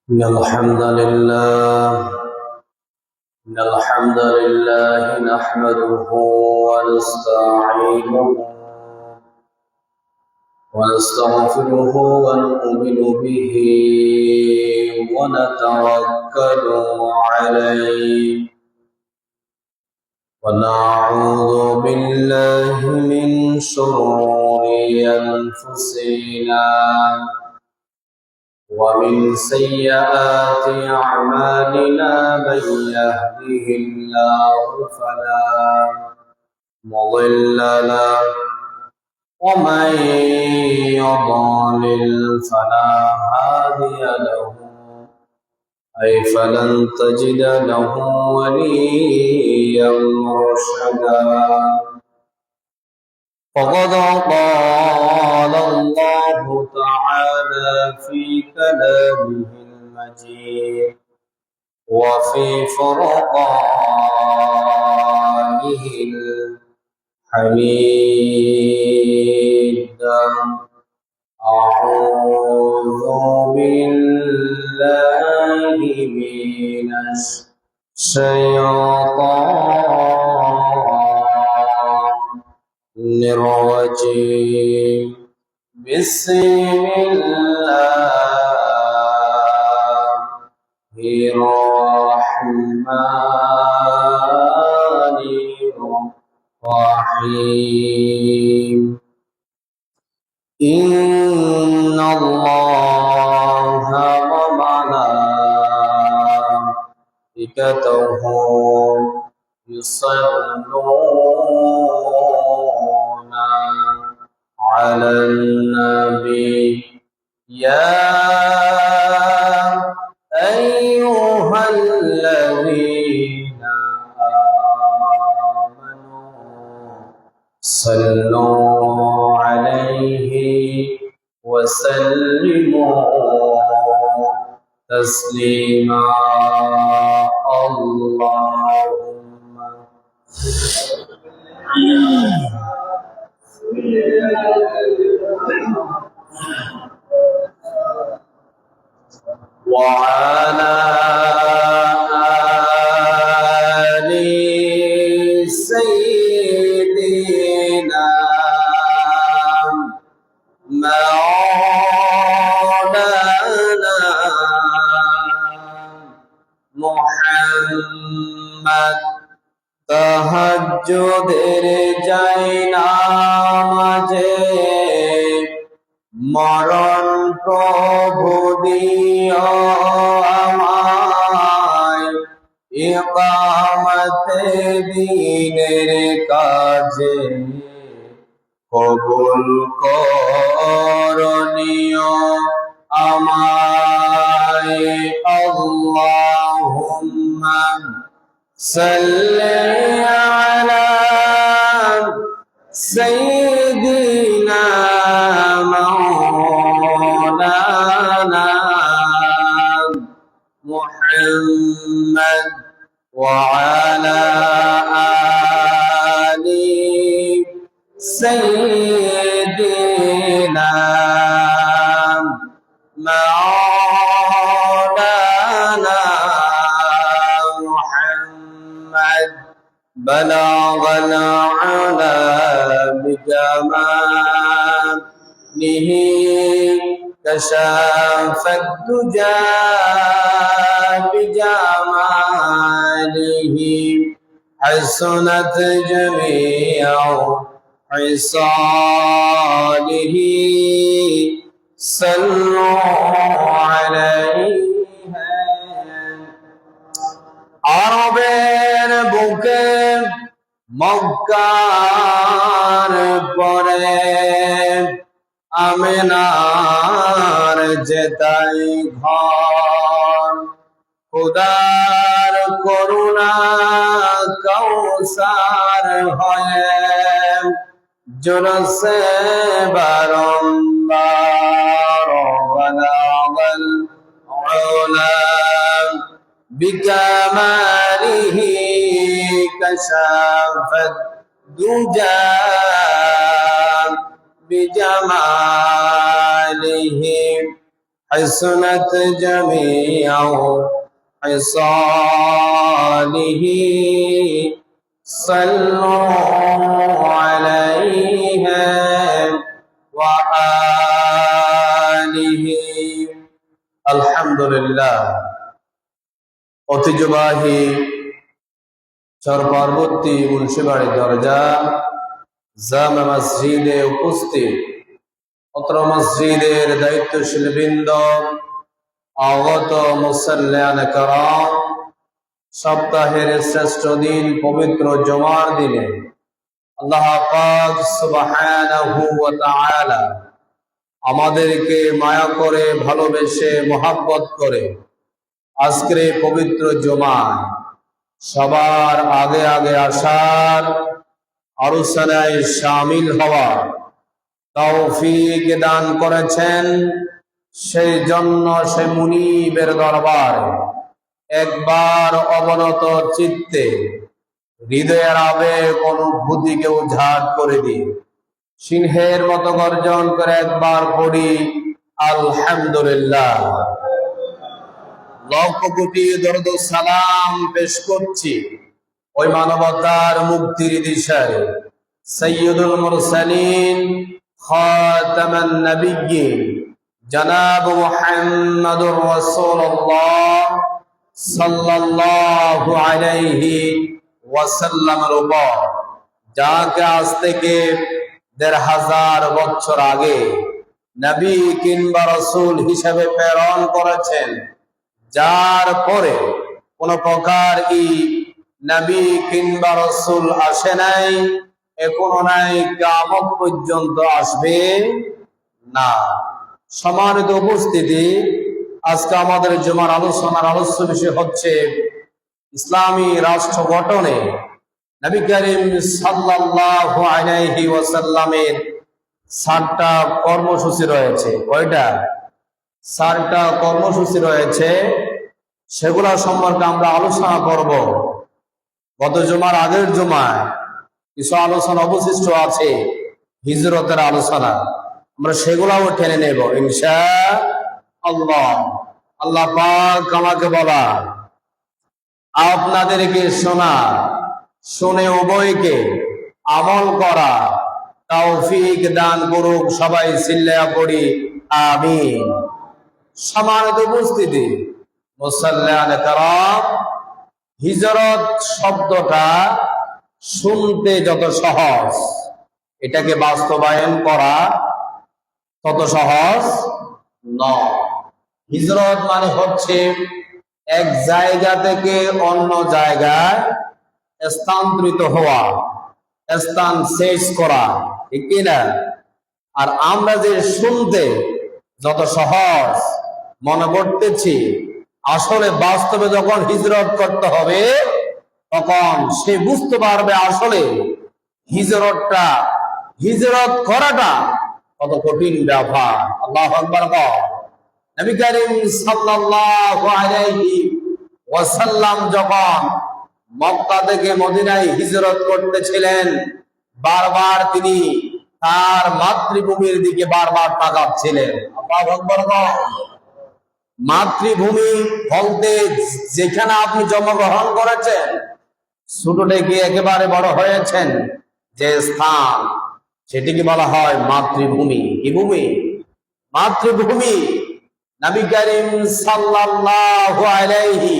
إن الحمد لله نحمده ونستعينه ونستغفره ونؤمن به ونتوكل عليه ونعوذ بالله من شرور أنفسنا ومن سيئات أعمالنا من يهده الله فلا مضل له ومن يضلل فلا هادي له فلن تجد له وليا مرشدا فقد قال الله تعالى في كلامه المجيد وفي فرقانه الحميد أعوذ بالله من الشيطان الرجيم بسم الله الرحمن الرحيم إن الله وملائكته يصلون على النبي يا أيها الذين آمنوا صلوا عليه وسلموا تسليما اللهم وعلى آل سيدنا مولانا محمد তাহাজ্জুদের জায়নামাজে মরণ প্রভু দিও আমায় ইকামতে দ্বীনের কাজে কবুল করনিও আমায় আল্লাহুম্মা সাল্লি আলা সাইয়্যিদিনা মাওলানা মুহাম্মদ ওয়া আলা আলি سيدنا مولانا محمد بلغ العلا بجماله كشف الدجى بجماله حسنت جميع عصاله صلوا عليه আরবের বুকে মক্কার পরে আমিনার যেতাই ঘর খোদার করুণা কৌসার হয়ে জোরসে বারম্বার বলাগল উলা بكماله كشفت دجى بجماله حسنت جميع خصاله صلوا عليه وآله الحمد لله ঐতিহ্যবাহী চরপরবর্তী মুন্সিবাড়ি দরজা জামে মসজিদে উপস্থিত অত্র মসজিদের দায়িত্বশীল বৃন্দ, আগত মুসাল্লিয়ান কেরাম, সপ্তাহের শ্রেষ্ঠ দিন পবিত্র জুমার দিনে আল্লাহ পাক সুবহানাহু ওয়া তাআলা আমাদেরকে মায়া করে, ভালোবেসে, মোহাব্বত করে আজকের এই পবিত্র জুমায় সবার আগে আগে আসার, আলোচনায় শামিল হওয়ার তৌফিক দান করেছেন। সেই জন্য সে মুনিবের দরবারে একবার অবনত চিত্তে হৃদয়ের আবেগ অনুভূতিকে উজাড় করে দিয়ে সিংহের মতো গর্জন করে একবার পড়ি আলহামদুলিল্লাহ। লক্ষ কোটি দরুদ ও সালাম পেশ করছি ওই মানবতার মুক্তির দিশায় সাইয়্যিদুল মুরসালিন খাতামান নবিয়্যিন জনাব মুহাম্মদুর রাসূলুল্লাহ সাল্লাল্লাহু আলাইহি ওয়াসাল্লামের উপর, যাকে আজ থেকে ১৫০০ বছর আগে নবী কিংবা রাসূল হিসেবে প্রেরণ করেছেন, যার পরে কোন প্রকার নবী কিংবা রাসূল আসে নাই, এখনো নাই, কিয়ামত পর্যন্ত আসবে না। সম্মানিত উপস্থিতি, আজকে আমাদের জুমার আলোচনার আলোচ্য বিষয় হচ্ছে ইসলামী রাষ্ট্র গঠনে নবী করিম সাল্লাল্লাহু আলাইহি ওয়াসাল্লামের 7টা কর্মসূচি রয়েছে। কয়টা? 4টা কর্মসূচি রয়েছে, সেগুলা সম্পর্কে আমরা আলোচনা করব। গত জুমার আগের জুমায় কিছু আলোচনা অবশিষ্ট আছে, হিজরতের আলোচনা, আমরা সেগুলাও টেনে নেব ইনশাআল্লাহ। আল্লাহ পাক আমাকে বলা, আপনাদেরকে শোনা, শুনে উভয়কে আমল করা তৌফিক দান করুক। সবাই চিল্লায়া পড়ি আমিন। সম্মানিত উপস্থিতি, মুসাল্লিয়ান কেরাম, হিজরত শব্দটা শুনতে যত সহজ, এটাকে বাস্তবায়ন করা তত সহজ নয়। হিজরত মানে হচ্ছে এক জায়গা থেকে অন্য জায়গায় স্থানান্তরিত হওয়া, স্থান চেঞ্জ করা, ঠিক কিনা? আর আমরা যে শুনতে যত সহজ মনে করতেছি, আসলে বাস্তবে যখন হিজরত করতে হবে তখন সে বুঝতে পারবে আসলে হিজরত করাটা কত কঠিন ব্যাপার। আল্লাহু আকবার। নবী করিম সাল্লাল্লাহু আলাইহি ওয়াসাল্লাম যখন মক্কা থেকে মদিনায় হিজরত করতেছিলেন, বারবার তিনি তার মাতৃভূমির দিকে বারবার তাকাচ্ছিলেন। আল্লাহু আকবার। মাতৃভূমি বলতে যেখানে আপনি জন্মগ্রহণ করেছেন, ছোট থেকে একেবারে বড় হয়েছেন যে স্থান, সেটিকে বলা হয় মাতৃভূমি। কি ভূমি? মাতৃভূমি। নবী করিম সাল্লাল্লাহু আলাইহি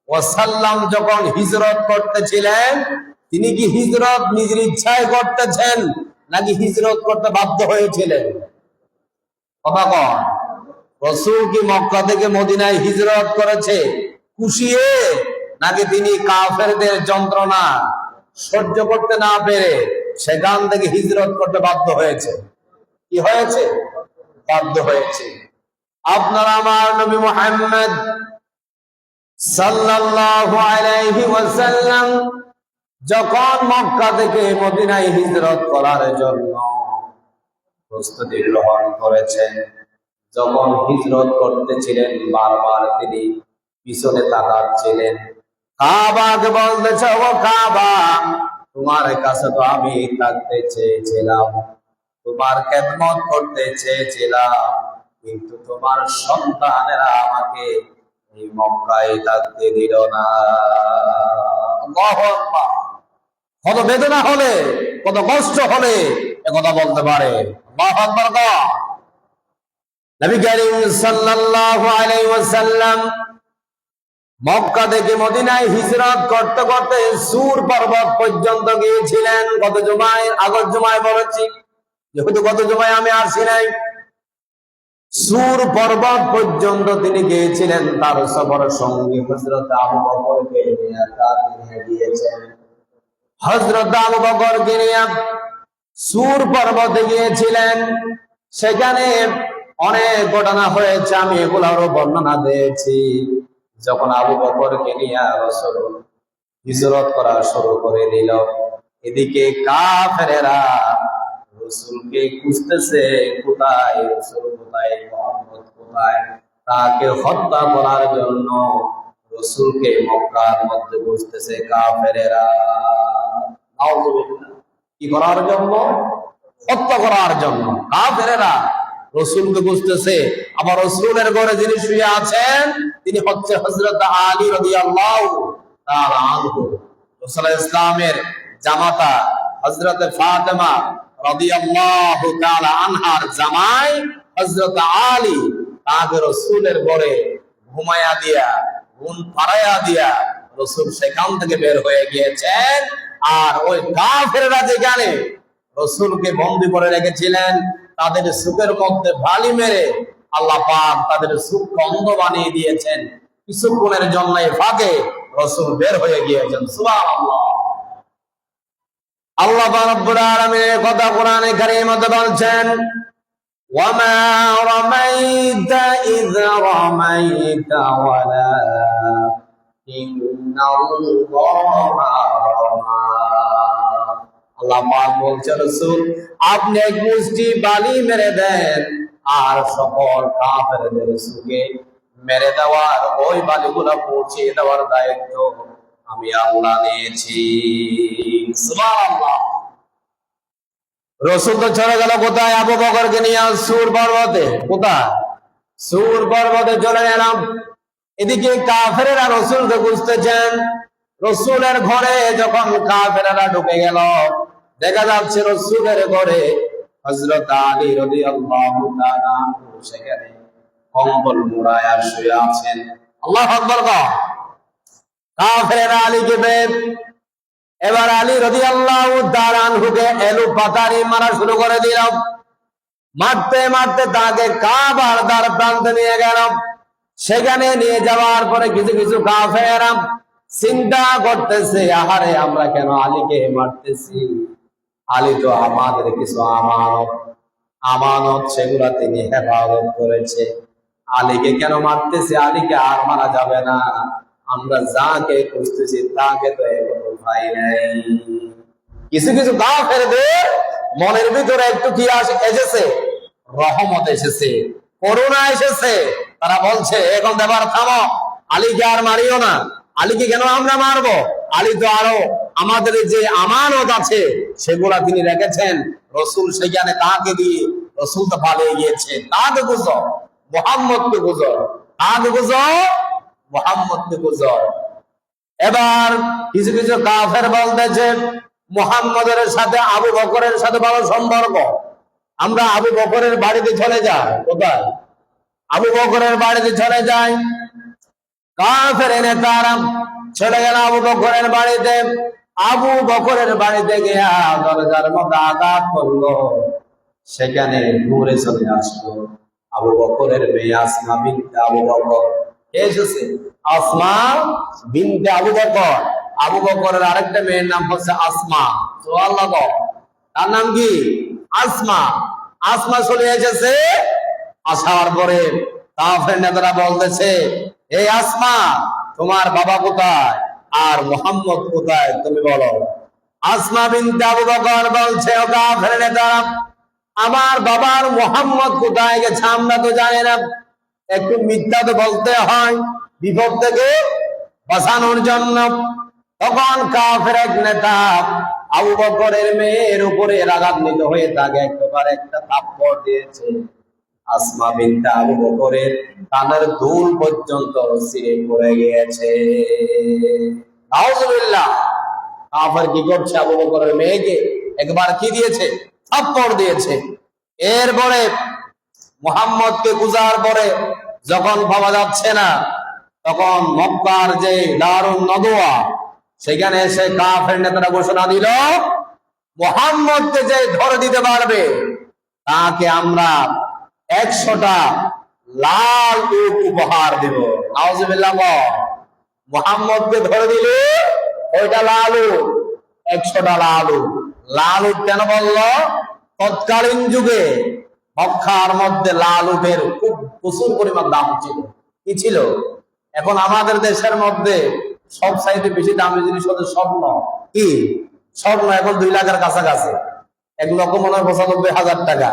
ওয়াসাল্লাম যখন হিজরত করতেছিলেন, তিনি কি হিজরত নিজের ইচ্ছায় করতেছেন নাকি হিজরত করতে বাধ্য হয়েছিলেন? কথা কন। রাসূল কি মক্কা থেকে মদিনায় হিজরত করেছে খুশিয়ে, নাকি তিনি কাফেরদের যন্ত্রণা সহ্য করতে না পেরে সেখান থেকে হিজরত করতে বাধ্য হয়েছে? কি হয়েছে? বাধ্য হয়েছে। আপনার আমার নবী মুহাম্মদ সাল্লাল্লাহু আলাইহি ওয়াসাল্লাম যখন মক্কা থেকে মদিনায় হিজরত করার জন্য প্রস্তুতি গ্রহণ করেছেন, যখন হিজরত করতেছিলেন বারবার তিনি পিছনে তাকাচ্ছিলেন। কাবাকে বলতেছে, ও কাবা, তোমার কাছে তো আমি থাকতে চেয়েছিলাম, তোমার খেদমত করতে চেয়েছিলাম, কিন্তু তোমার সন্তানেরা আমাকে এই মক্কায় থাকতে দিল না। আল্লাহু আকবার। কত বেদনা হলে, কত কষ্ট হলে একথা বলতে পারে। আল্লাহু আকবার। নবী করিম সাল্লাল্লাহু আলাইহি ওয়াসাল্লাম মক্কা থেকে মদিনায় হিজরত করতে করতে সূর পর্বত পর্যন্ত গিয়েছিলেন। গত জুমায়, আগের জুমায় বলেছি, যেহেতু গত জুমায় আমি আসি নাই, সূর পর্বত পর্যন্ত তিনি গিয়েছিলেন। তার সফর সঙ্গী হযরত আবু বকরকে নিয়ে গিয়েছেন। হযরত আবু বকরকে নিয়ে সূর পর্বতে গিয়েছিলেন। সেখানে অনেক ঘটনা হয়েছে, আমি এগুলোরও বর্ণনা দিয়েছি। যখন আবু বকরকে নিয়ে রাসূল হিজরত করা শুরু করে দিল, এদিকে কাফেরেরা রাসূলকে খুঁজতেছে, কোথায় রাসূল, কোথায় মুহাম্মদ, কোথায়, তাকে হত্যা করার জন্য রাসূলকে মক্কার মধ্যে খুঁজতেছে কাফেরেরা। নাউযুবিল্লাহ। কি করার জন্য? হত্যা করার জন্য। কাফেরেরা রাসূলকে খুঁজতেছে। আবার রাসূলের ঘরে যিনি শুয়ে আছেন তিনি হচ্ছে হযরত আলী রাদিয়াল্লাহু তাআলা আনহু, রাসূল ইসলামের জামাতা হযরত ফাতেমা রাদিয়াল্লাহু তাআলা আনহার জামাই হযরত আলী, তাকে রাসূলের ঘরে ঘুমায়া দিয়া, ঘুম পাড়ায়া দিয়া রাসূল সেখান থেকে বের হয়ে গিয়েছেন। আর ওই কাফেররা যেখানে রাসূলকে বন্দী করে রেখেছিলেন, তাদের চোখের মধ্যে বালি মেরে আল্লাহ পাক তাদের চোখকে অন্ধ বানিয়ে দিয়েছেন। কিছুক্ষণের জন্য ফাঁকে রাসূল বের হয়ে গিয়েছেন। সুবহানাল্লাহ। আল্লাহ রাব্বুল আলামিনের কথা কোরআনে কারীমে বলছেন, ওয়ামা রামাইতা ইয রামাইতা ওয়ালাকিন্নাল্লাহা রামা। আল্লাহ পাক বলছেন, রাসূল আপনি এক মুষ্টি বালি মেরে দেন, আর সকল কাফেরদের চোখে মেরে দেওয়ার, ওই বালিগুলো পৌঁছে দেওয়ার দায়িত্ব আমি আল্লাহ নিয়েছি। সুবহানাল্লাহ। রাসূল তো চলে গেল কোথায়? আবু বকরকে নিয়ে সূর পর্বতে। কোথায়? সূর পর্বতে চলে গেলাম। এদিকে কাফেরেরা রাসূলকে খুঁজতেছেন। রাসূলের ঘরে যখন কাফেরেরা ঢুকে গেল, দেখা যাচ্ছে রাসূলের ঘরে হযরত আলী রাদিয়াল্লাহু তাআলা সেখানে কম্বল মুড়ায়া শুয়ে আছেন। আল্লাহু আকবার। কাফেরেরা আলীকে এবার আলী রাদিয়াল্লাহু তাআলা আনহুকে এলু পাতারি মারা শুরু করে দিল। মারতে মারতে তাকে কাবার দ্বার প্রান্তে নিয়ে গেল। সেখানে নিয়ে যাওয়ার পরে কিছু কিছু কাফেররা চিন্তা করতেছে, আহারে আমরা কেন আলীকে মারতেছি? আলী তো আমাদের কিছু আমানত সেগুলা তিনি হেফাজত করেছে। আলীকে কেন মারতেছে? আলীকে আর মারা যাবে না। আমরা যাকে খুঁজতেছি তাকে তো এখনো পাই নাই। কিছু কিছু কাফেরদের মনের ভিতরে একটু কি এসেছে? রহমত এসেছে, করুণা এসেছে। তারা বলছে, এখন ব্যাপার থামো, আলীকে আর মারিও না। আলীকে কেন আমরা মারবো? আলী তো আরো আমাদের যে আমানত আছে সেগুলা তিনি রেখেছেন। রাসূল সেখানে তাকে দিয়ে, রাসূল তো পালিয়ে গিয়েছে, তাকে বুঝো, মুহাম্মদকে বুঝো, তাকে বুঝো, মুহাম্মদকে বুঝো। এবার কিছু কিছু কাফের বলতেছে, মুহাম্মদের সাথে আবু বকরের সাথে ভালো সম্পর্ক, আমরা আবু বকরের বাড়িতে চলে যাই। কোথায়? আবু বকরের বাড়িতে চলে যাই। কাফের নেতারা চলে গেল আবু বকরের বাড়িতে। আবু বকরের বাড়িতে গিয়া দরজার মধ্যে আঘাত করলো। সেখানে দূরে চলে আসলো আবু বকরের মেয়ে আসমা বিনতে আবু বকর এসেছে। আসমা বিনতে আবু বকর। আবু বকরের আরেকটা মেয়ের নাম হচ্ছে আসমা। সুবহানাল্লাহ। তার নাম কি? আসমা। আসমা চলে এসেছে। আসার পরে কাফের নেতারা বলতেছে, এই আসমা, তোমার বাবা কোথায় আর মুহাম্মদ কোথায় তুমি বলো। আসমা বিনতে আবু বকর বলছে, ও কাফের নেতারা, আমার বাবার মুহাম্মদ কোথায় গেছে আমরা তো জানি না। একটু মিথ্যা তো বলতে হয় বিপদ থেকে বাঁচানোর জন্য। তখন কাফের এক নেতা আবু বকরের মেয়ের উপরে রাগান্বিত হয়ে তাকে একবার একটা থাপ্পড় দিয়েছে। আসমা বিনতে আবু বকরের কানের দুল পর্যন্ত ছিঁড়ে পড়ে গিয়েছে। নাউজুবিল্লাহ। কাফের কি করছে? আবু বকরের মেয়েকে একবার কি দিয়েছে? থাপ্পড় দিয়েছে। এরপরে মুহাম্মদকে খুঁজার পরে যখন পাওয়া যাচ্ছে না, তখন মক্কার যে দারুন নদওয়া, সেখানে এসে কাফের নেতারা ঘোষণা দিল, মুহাম্মদকে যে ধরে দিতে পারবে তাকে আমরা 100টা লাল উট উপহার দেব। নাউজুবিল্লাহ। মুহাম্মদকে ধরে দিলে ওইটা লাল উট, 100টা লাল উট। লাল উট কেন বললো? তৎকালীন যুগে মক্কার মধ্যে লাল উটের খুব প্রচুর পরিমাণ দাম ছিল। কি ছিল? এখন আমাদের দেশের মধ্যে সব চাইতে বেশি দামি জিনিস হচ্ছে স্বর্ণ। কি স্বর্ণ? এখন 2 লাখের কাছাকাছি, 1,95,000 টাকা।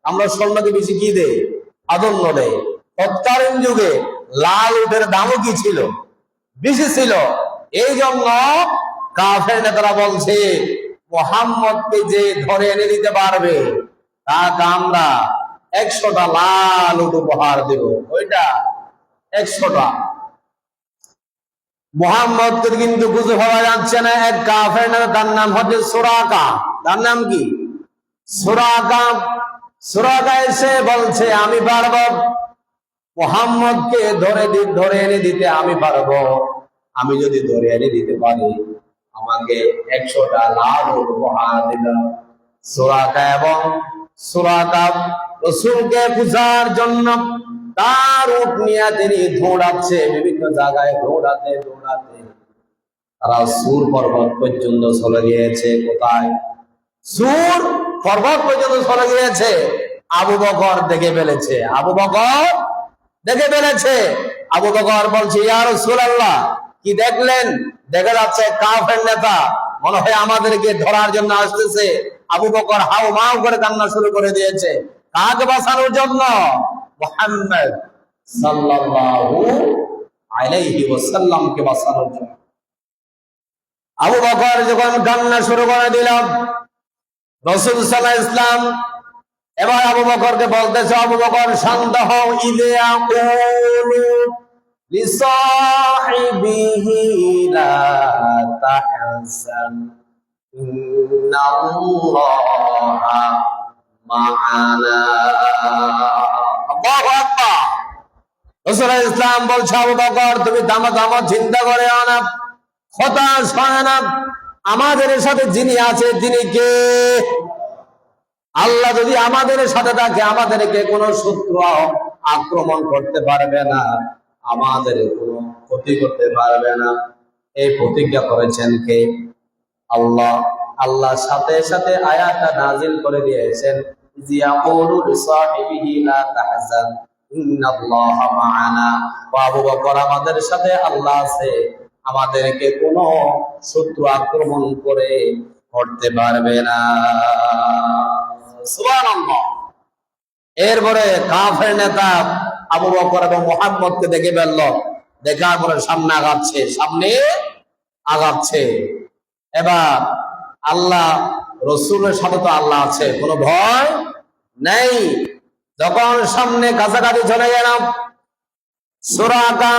আমরা স্বর্ণকে বেশি কি দেই? প্রাধান্য দেই। তৎকালীন যুগে লাল উটের দামও কি ছিল? বেশি ছিল। এই জন্য কাফের নেতারা বলছে, মুহাম্মদকে যে ধরে এনে দিতে পারবে তাকে আমরা 100টা লাল উট উপহার দেব। ওইটা 100টা। মুহাম্মদকে কিন্তু খুঁজে পাওয়া যাচ্ছে না। এক কাফের নেতা, তার নাম হচ্ছে সুরাকা। তার নাম কি? সুরাকা। সুরাকা এসে বলছে, আমি পারবো মুহাম্মদকে ধরে এনে দিতে, আমি পারবো। আমি যদি ধরে এনে দিতে পারি, আমাকে 100টা লাল উট উপহার দিল। সুরাকা এবং সুরাকা রাসূলকে খুঁজার জন্য তার উট নিয়ে তিনি দৌড়াচ্ছে, বিভিন্ন জায়গায় দৌড়াতে দৌড়াতে তারা সুর পর্বত পর্যন্ত চলে গিয়েছে। কোথায়? সুর পর্বত পর্যন্ত চলে গিয়েছে। আবু বকর দেখে ফেলেছে। আবু বকর দেখে ফেলেছে। আবু বকর বলছে, ইয়া রাসূলুল্লাহ, কি দেখলেন? দেখা যাচ্ছে কাফের নেতা মনে হয় আমাদেরকে ধরার জন্য আসতেছে। আবু বকর হাউ মাউ করে কান্না শুরু করে দিয়েছে। কাকে বাঁচানোর জন্য? মুহাম্মদ সাল্লাল্লাহু আলাইহি ওয়াসাল্লামকে বাঁচানোর জন্য। আবু বকর যখন কান্না শুরু করে দিল, রাসূল সাল্লাল্লাহু আলাইহি ওয়াসাল্লাম এবার আবু বকরকে বলতেছে, আবু বকর শান্ত হও। ইযা ইয়াকুলু লিসাহিবিহি লা তাহজান ইন্নাল্লাহা মা'ানা। আল্লাহু আকবার। রাসূল ইসলাম বলছে, আবু বকর তুমি থামো, চিন্তা করে না, হতাশ হয় না। আমাদের সাথে যিনি আছে তিনি কে? আল্লাহ যদি আমাদের সাথে থাকে, আমাদেরকে কোনো শত্রু আক্রমণ করতে পারবে না, আমাদের কোনো ক্ষতি করতে পারবে না। এই প্রতিজ্ঞা করেছেন কে? আল্লাহ। আল্লাহ সাথে সাথে আয়াতটা নাজিল করে দিয়েছেন, ইয়াকুলু লিসাহিবিহি লা তাহজান ইন্নাল্লাহা মা'ানা। আবু বকর আমাদের সাথে আল্লাহ আছে, আমাদেরকে কোনো শত্রু আক্রমণ করতে পারবে না। সুবহানাল্লাহ। এরপরে কাফের নেতা আবু বকর এবং মুহাম্মদকে দেখে ফেলল। দেখার পরে সামনে আগাচ্ছে। এবার আল্লাহ রসুলের সাথে তো আল্লাহ আছে, কোনো ভয় নেই। যখন সামনে কাছাকাছি চলে গেলাম, সুরাকা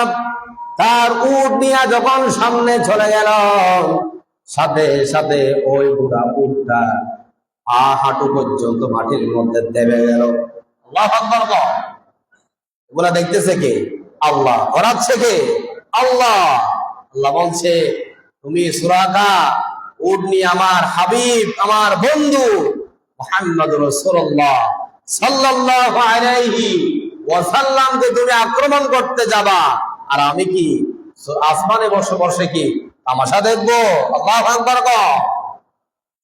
তার উট নিয়ে যখন সামনে চলে গেল, সাথে সাথে ওই বুড়া উটটা হাঁটু পর্যন্ত মাটির মধ্যে দেবে গেল। আল্লাহু আকবার। এগুলা দেখতেছে কে? আল্লাহ। করাচ্ছে কে? আল্লাহ। আল্লাহ বলছে, তুমি সুরাকা উট নিয়ে আমার হাবিব, আমার বন্ধু মুহাম্মদ রাসূলুল্লাহ সাল্লাল্লাহু আলাইহি ওয়াসাল্লামকে তুমি আক্রমণ করতে যাবা, আর আমি কি আসমানে বসে বসে কি তামাশা দেখবো? আল্লাহু আকবার।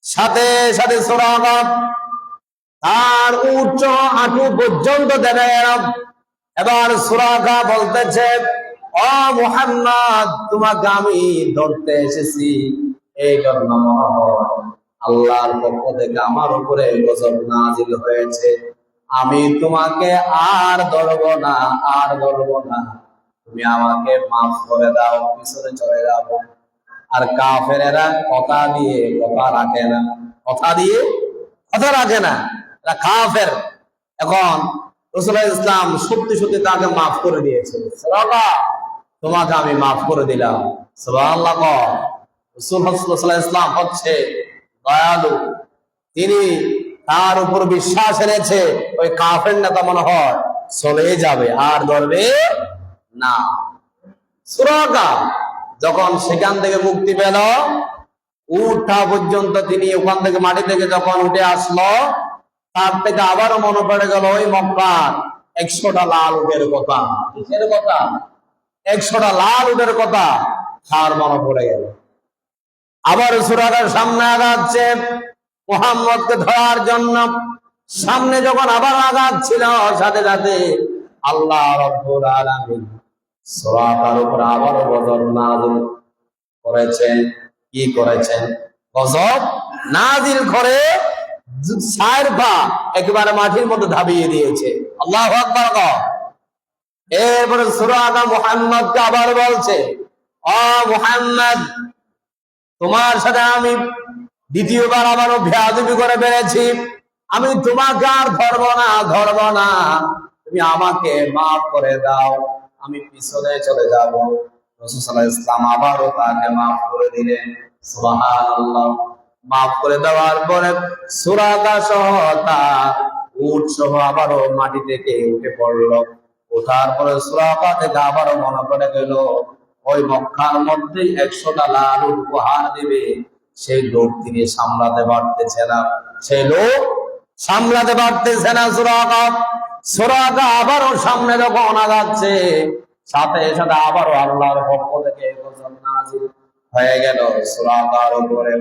সাথে সাথে সুরাকা তার উচ্চ হাঁটু পর্যন্ত দেবে। এবার সুরাকা বলতেছে, ও মুহাম্মদ, তোমাকে আমি ধরতে এসেছি, এই জন্য আল্লাহর পক্ষ থেকে আমার উপরে গজব নাজিল হয়েছে। আমি তোমাকে আর ধরবো না। তুমি আমাকে মাফ করে দাও, পিছনে চলে যাবো। আর কাফেরেরা কথা দিয়ে কথা রাখে না। এরা কাফের। এখন রাসূলুল্লাহ ইসলাম সত্যি সত্যি তাকে মাফ করে দিয়েছে। সুবহানাল্লাহ, তোমাকে আমি মাফ করে দিলাম। সুবহানাল্লাহ। রাসূল ইসলাম হচ্ছে দয়ালু, তিনি তার উপর বিশ্বাস এনেছে। ওই কাফের নেতা মনে হয় চলে যাবে, আর ধরবে না। সুরাকা যখন সেখান থেকে মুক্তি পেল, উঠা পর্যন্ত তিনি ওখান থেকে মাটি থেকে যখন উঠে আসলো, তার থেকে আবারও মনে পড়ে গেল ওই মক্কার 100টা লাল উটের কথা। কিসের কথা? 100টা লাল উটের কথা তার মনে পড়ে গেল। আবার সুরাকার সামনে আগাচ্ছে মুহাম্মদকে ধরার জন্য। সামনে যখন আবার আগাচ্ছিল, সাথে সাথে আল্লাহ রাব্বুল আলামিন সুরাকার উপর আবার গজব নাযিল করেছেন। কি করেছেন? গজব নাযিল করে চার পা একেবারে মাটির মধ্যে ধাবিয়ে দিয়েছে। আল্লাহু আকবার। এরপরে সুরাকা মুহাম্মদকে আবার বলছে, ও মুহাম্মদ, তোমার সাথে আমি দ্বিতীয়বার আবারও বেয়াদবি করে বেড়েছি, আমি তোমাকে আর ধরব না, তুমি আমাকে মাফ করে দাও, আমি পিছনে চলে যাব। রাসূল সাল্লাল্লাহু আলাইহি ওয়াসাল্লাম আবারও তাকে মাফ করে দিলেন। সুবহানাল্লাহ। মাফ করে দেওয়ার পরে সুরাকা সহ তার উট সহ আবারও মাটি থেকে উঠে পড়লো। ওঠার পরে সুরাকা থেকে আবারও মনে পড়ে গেল ওই মক্কার মধ্যে 100টা লাল উট উপহার দিবে, সেই লোক তিনি সামলাতে পারতেছে না। সেই লোক সামলাতে পারতেছে না। সুরাকা আবারও সামনে যখন আগাচ্ছে, সাথে সাথে আবারও আল্লাহর পক্ষ থেকে গজব নাযিল হয়ে গেল সুরাকার উপরে।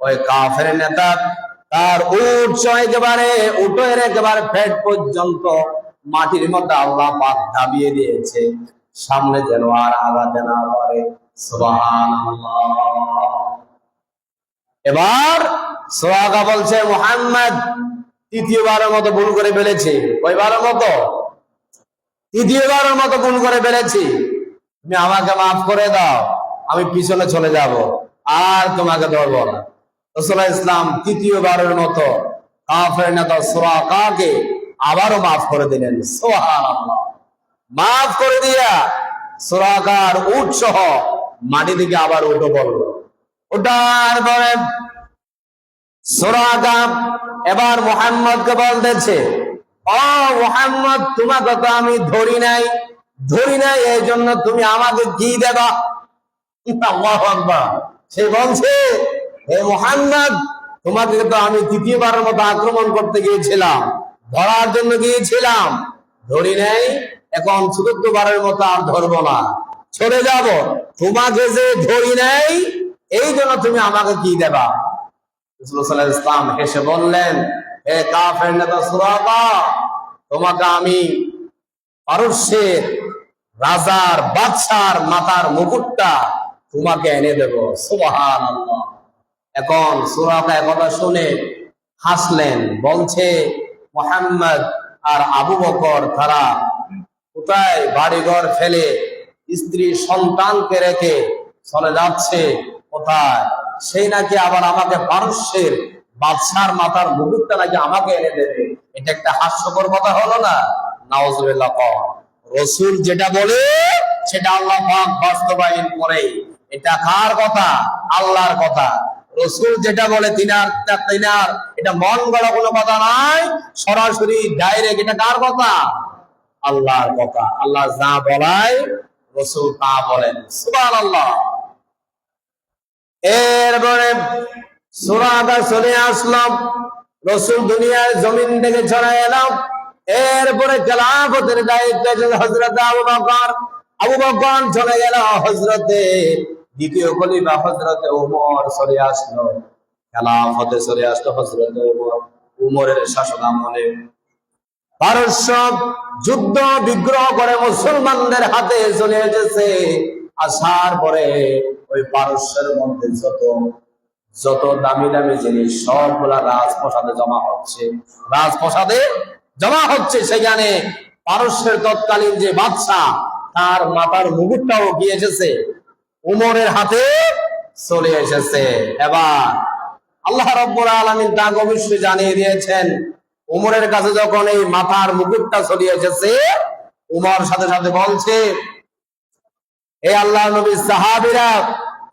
ওই কাফের নেতা তার উট উটের একেবারে পেট পর্যন্ত মাটির মধ্যে আল্লাহ পাক দাবিয়ে দিয়েছে, সামনে যেন আর আগাতে না পারে। সুবহানাল্লাহ। এবার সুরাকা বলছে, মুহাম্মদ তৃতীয়বারের মতো ভুল করে ফেলেছি। কয়বারের মতো? তৃতীয়বারের মতো ভুল করে ফেলেছি, তুমি আমাকে মাফ করে দাও, আমি পিছনে চলে যাব, আর তোমাকে ধরবো না। রাসূলুল্লাহ ইসলাম তৃতীয়বারের মতো কাফের নেতা সুরাকাকে আবারও মাফ করে দিলেন। সুবহানাল্লাহ। মাফ করে দিয়া সুরাকার উট সহ মাটি থেকে আবার উঠে পড়লো। ওটার পরে সুরাকা এবার মুহাম্মদকে বলতেছে, ও মুহাম্মদ, তোমাকে তো আমি ধরি নাই, এই জন্য তুমি আমাকে কি দেবা? আল্লাহু আকবার। সে বলছে, হে মুহাম্মদ, তোমাকে তো আমি তৃতীয়বারের মতো আক্রমণ করতে গিয়েছিলাম, ধরার জন্য গিয়েছিলাম, ধরি নাই, এখন চতুর্থবারের মতো আর ধরবো না, চলে যাব। তোমাকে যে ধরি নাই, এই জন্য তুমি আমাকে কি দেবা? রাসূলুল্লাহ সাল্লাল্লাহু আলাইহি ওয়াসাল্লাম হেসে বললেন, হে কাফের নেতা সুরাকা, তোমাকে আমি পারস্যের রাজার বাদশার মাথার মুকুটটা তোমাকে এনে দেব। সুবহানাল্লাহ। এখন সুরাকা কথা শুনে হাসলেন, বলছে, মুহাম্মদ আর আবু বকর তারা কোথায় বাড়িঘর ফেলে স্ত্রী সন্তানকে রেখে চলে যাচ্ছে কোথায়? সেই নাকি আবার আমাকে পারস্যের বাদশার মাথার মুকুটটা নাকি আমাকে এনে দেবে। এটা একটা হাস্যকর কথা হলো না? নাউজুবিল্লাহ। রাসূল যেটা বলে সেটা আল্লাহ পাক বাস্তবায়ন করে। এটা কার কথা? আল্লাহর কথা। রাসূল যেটা বলে তিনার এটা মন গড়া কোনো কথা নয়, সরাসরি ডাইরেক্ট। এটা কার কথা? আল্লাহর কথা। আল্লাহ যা বলায় রাসূল তা বলেন। সুবহানাল্লাহ। এরপরে সুরাকা চলে আসলাম, রাসূল দুনিয়ার জমিন থেকে চলে এলাম। এরপরে খেলাফতের দায়িত্ব হযরত আবু বকর চলে গেল, হযরতে দ্বিতীয় খলিফা হযরতে ওমর চলে আসলো, খেলাফতে চলে আসলো হযরতে ওমরের শাসন আমলে। পারস্য যুদ্ধ বিগ্রহ করে মুসলমানদের হাতে চলে এসেছে। আসার পরে ওই পারস্যের মধ্যে যত দামি দামি জিনিস সবগুলা রাজপ্রাসাদে জমা হচ্ছে। সেখানে পারস্যের তৎকালীন যে বাদশা, তার মাথার মুকুটটাও গিয়ে এসেছে, উমরের হাতে চলে এসেছে। এবার আল্লাহ রাব্বুল আলামিন তাকে অবশ্যই জানিয়ে দিয়েছেন, উমরের কাছে যখন এই মাথার মুকুটটা চলে এসেছে, উমর সাথে সাথে বলছে, এই আল্লাহ নবী সাহাবীরা,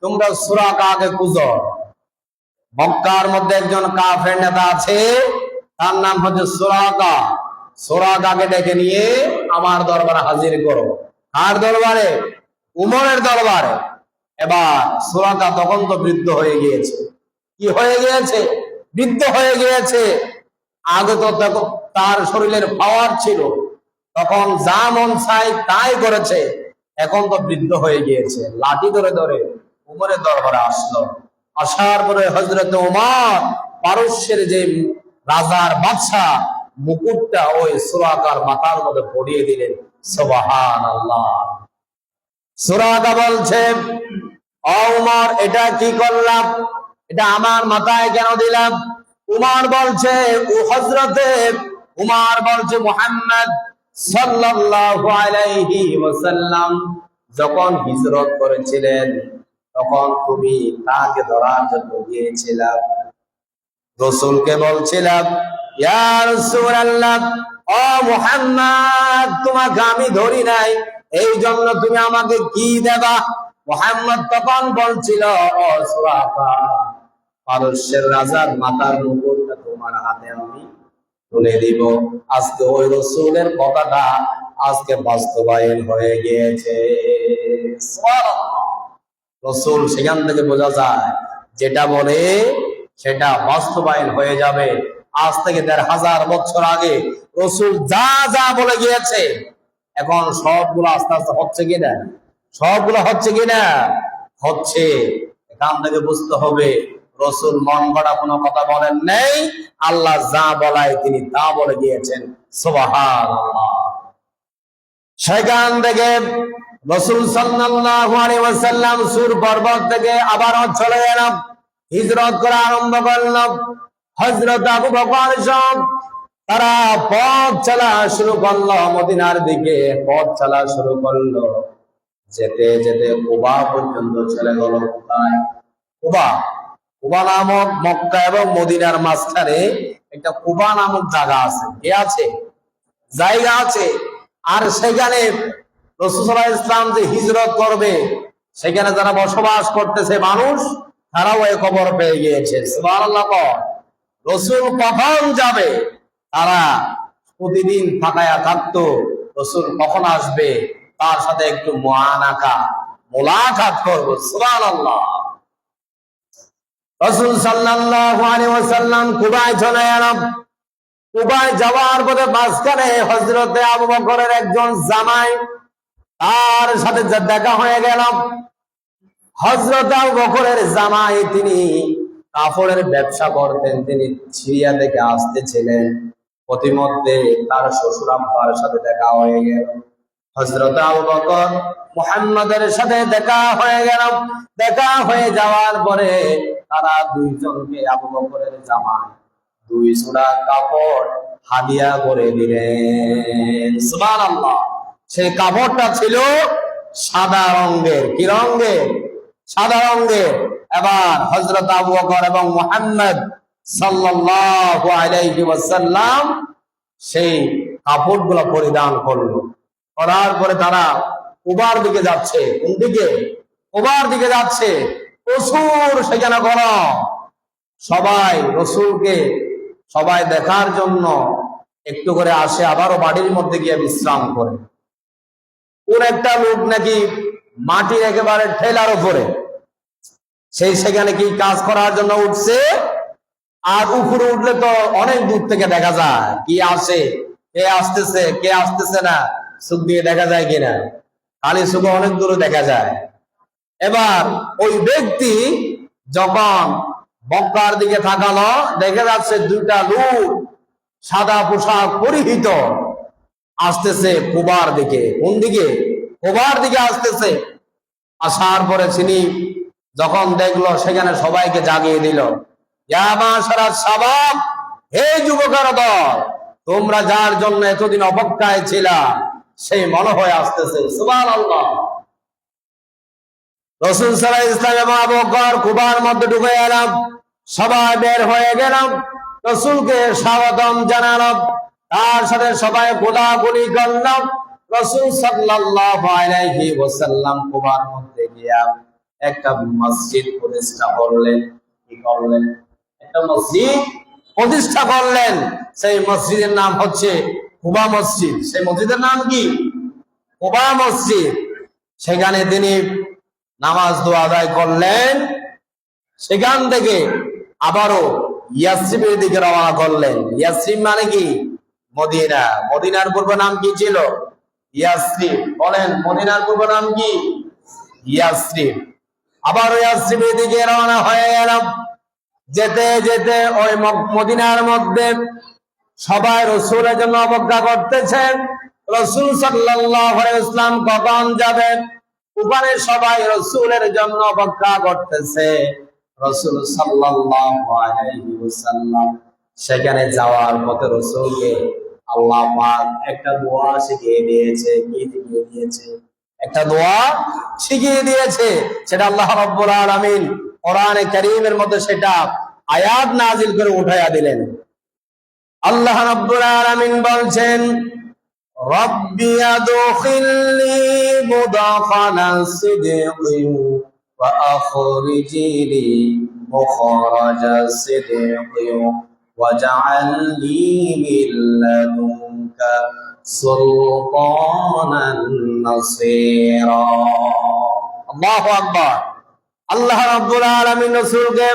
তোমরা সুরাকাকে খুঁজো। মক্কার মধ্যে একজন কাফের নেতা আছে, তার নাম হচ্ছে সুরাকা। সুরাকাকে ডেকে নিয়ে আমার দরবারে হাজির করো। কার দরবারে? উমরের দরবারে। এবার সুরাকা তখন তো বৃদ্ধ হয়ে গিয়েছে। কি হয়ে গিয়েছে? বৃদ্ধ হয়ে গিয়েছে। আগে তো তার শরীরের পাওয়ার ছিল, তখন যা মন চাই তাই করেছে। এখন তো বৃদ্ধ হয়ে গিয়েছে। লাঠি ধরে ধরে উমরের দরবারে আসলো। আসার পরে হযরত উমর পারস্যের যে রাজার বাদশা মুকুটটা ওই সুরাকার মাথার মধ্যে পরিয়ে দিলেন। সুবহানাল্লাহ। সুরাকা বলছে, ও উমর, এটা কি করলাম? এটা আমার মাথায় কেন দিলাম? উমর বলছে, উমর বলছে, মুহাম্মদ সাল্লাল্লাহু আলাইহি ওয়াসাল্লাম যখন হিজরত করেছিলেন, তখন তুমি তাকে ধরার জন্য গিয়েছিলাম। রাসূলকে বলছিলাম, ইয়া রাসূলুল্লাহ, ও মুহাম্মদ, তোমাকে আমি ধরি নাই, এই জন্য তুমি আমাকে কি দেবা? মুহাম্মদ তখন বলছিল, ও সুরাকা, পারস্যের রাজার মাথার মুকুটটা তোমার হাতে আমি তুলে দিব। আজকে ওই রাসূলের কথাটা আজকে বাস্তবায়ন হয়ে গিয়েছে। সুবহানাল্লাহ। রাসূল সেখান থেকে বোঝা যায়, যেটা বলে সেটা বাস্তবায়ন হয়ে যাবে। আজ থেকে ১৫০০ বছর আগে রাসূল যা যা বলে গিয়েছে, এখন সবগুলো আস্তে আস্তে হচ্ছে কিনা? সবগুলো হচ্ছে কিনা? হচ্ছে। এখান থেকে বুঝতে হবে, রাসূল মন গড়া কোনো কথা বলেন নাই। আল্লাহ যা বলায় তিনি তা বলে গিয়েছেন। সুবহানাল্লাহ। সেখান থেকে রাসূল সাল্লাল্লাহু আলাইহি ওয়াসাল্লাম সূর পর্বত থেকে আবারও চলে গেলাম, হিজরত করা আরম্ভ করলাম। হযরত আবু বকর সব তারা পথ চলা শুরু করলো, মদিনার দিকে পথ চলা শুরু করলো। যেতে যেতে কুবা পর্যন্ত চলে গেল। কোথায়? কুবা। কুবা নামক মক্কা এবং মদিনার মাঝখানে একটা কুবা নামক জায়গা আছে। কে আছে? জায়গা আছে। আর সেখানে রাসূল সাল্লাল্লাহু আলাইহি ওয়াসাল্লাম যে হিজরত করবে, সেখানে যারা বসবাস করতেছে মানুষ, তারাও এই খবর পেয়ে গিয়েছে। সুবহানাল্লাহ। রাসূল কখন যাবে তারা প্রতিদিন তাকায়া থাকতো, রাসূল কখন আসবে, তার সাথে একটু মোলাকাত করবো। সুবহানাল্লাহ। রাসূল সাল্লাল্লাহু আলাইহি ওয়াসাল্লাম কুবায় চলে এলাম। কুবায় যাওয়ার পথে মাঝখানে হযরতে আবু বকরের একজন জামাই, তার সাথে দেখা হয়ে গেল। হযরত আবু বকরের জামাই, তিনি কাপড়ের ব্যবসা করতেন, তিনি সিরিয়া থেকে আসতেছিলেন। প্রতিমধ্যে তার শ্বশুর আব্বার সাথে দেখা হয়ে গেল। হযরত আবু বকর মুহাম্মাদের সাথে দেখা হয়ে গেল। দেখা হয়ে যাওয়ার পরে তারা দুইজনকে, আবু বকরের জামাই 2 জোড়া কাপড় হাদিয়া করে দিলেন। সুবহানাল্লাহ। সেই কাপড়টা ছিল সাদা রঙের। কি রঙের? সাদা রঙের। এবার হযরত আবু বকর এবং মুহাম্মদ সাল্লাল্লাহু আলাইহি ওয়াসাল্লাম সেই কাপড়গুলো পরিধান করলো। করার পরে তারা কুবার দিকে যাচ্ছে। কোন দিকে? কুবার দিকে যাচ্ছে। প্রচুর সেখানে গরম। সবাই রাসূলকে সবাই দেখার জন্য একটু করে আসে, আবারও বাড়ির মধ্যে গিয়ে বিশ্রাম করে। কোন একটা লোক নাকি মাটির একেবারে ঠেলার উপরে, সেখানে কি কাজ করার জন্য উঠছে। আর উপরে উঠলে তো অনেক দূর থেকে দেখা যায় কি আসে, কে আসতেছে কে আসতেছে না, চোখ দিয়ে দেখা যায় কিনা। খালি চোখে অনেক দূরে দেখা যায়। এবার ওই ব্যক্তি যখন মক্কার দিকে তাকালো, দেখা যাচ্ছে 2টা লোক সাদা পোশাক পরিহিত আসতেছে কুবার দিকে। কোন দিকে? কুবার দিকে আসতেছে। আসার পরে তিনি যখন দেখলো, সেখানে সবাইকে জাগিয়ে দিল। ইয়া মাশারাস শাবাব, হে যুবকের দল, তোমরা যার জন্য এতদিন অপেক্ষায় ছিলা, সেই মনে হয়ে আসতেছে। সুবহানাল্লাহ। রাসূল সাল্লাল্লাহু আলাইহি ওয়াসাল্লাম এবং আবু বকর কুবার মধ্যে ঢুকে এলাম। সবাই বের হয়ে গেলাম। রাসূলকে স্বাগতম জানালো, তার সাথে সবাই গোলাগুলি করল। রাসূল সাল্লাল্লাহু আলাইহি ওয়াসাল্লাম কুবার মধ্যে গিয়া একটা মসজিদ প্রতিষ্ঠা করলেন। কি করলেন? একটা মসজিদ প্রতিষ্ঠা করলেন। সেই মসজিদের নাম হচ্ছে কুবা মসজিদ। সেই মসজিদের নাম কি? কুবা মসজিদ। সেখানে তিনি নামাজ দোয়া আদায় করলেন। সেখান থেকে আবারও ইয়াসরিবের দিকে রওনা করলেন। ইয়াসরিব মানে কি? মদিনা। মদিনার পূর্ব নাম কি ছিল? ইয়াসরিব। বলেন, মদিনার পূর্ব নাম কি? ইয়াসরিব। আবার ইয়াসরিবের দিকে রওনা হয়ে গেলাম। যেতে যেতে ওই মদিনার মধ্যে সবাই রাসূলের জন্য অপেক্ষা করতেছেন। রাসূল সাল্লাল্লাহু আলাইহি ওয়াসাল্লাম কখন যাবেন? ওখানে সবাই রাসূলের জন্য অপেক্ষা করতেছে। রাসূল সাল্লাল্লাহু আলাইহি ওয়াসাল্লাম সেখানে যাওয়ার পথে রাসূলকে আল্লাহ পাক একটা দোয়া শিখিয়ে দিয়েছে। কি শিখিয়ে দিয়েছে? একটা দোয়া শিখিয়ে দিয়েছে। সেটা আল্লাহ রাব্বুল আলামিন কোরআনে কারীমের মধ্যে সেটা আয়াত নাজিল করে উঠায়া দিলেন। আল্লাহ রাব্বুল আলামিন বলছেন, রব্বি আদখিলনি মুদখালা সিদকিন ওয়া আখরিজনি মুখরাজা সিদকিন ওয়াজআলনি মিন লাদুনকা সুলতানান নাসীরা। আল্লাহু আকবার। আল্লাহ রাব্বুল আলামিন রাসূলকে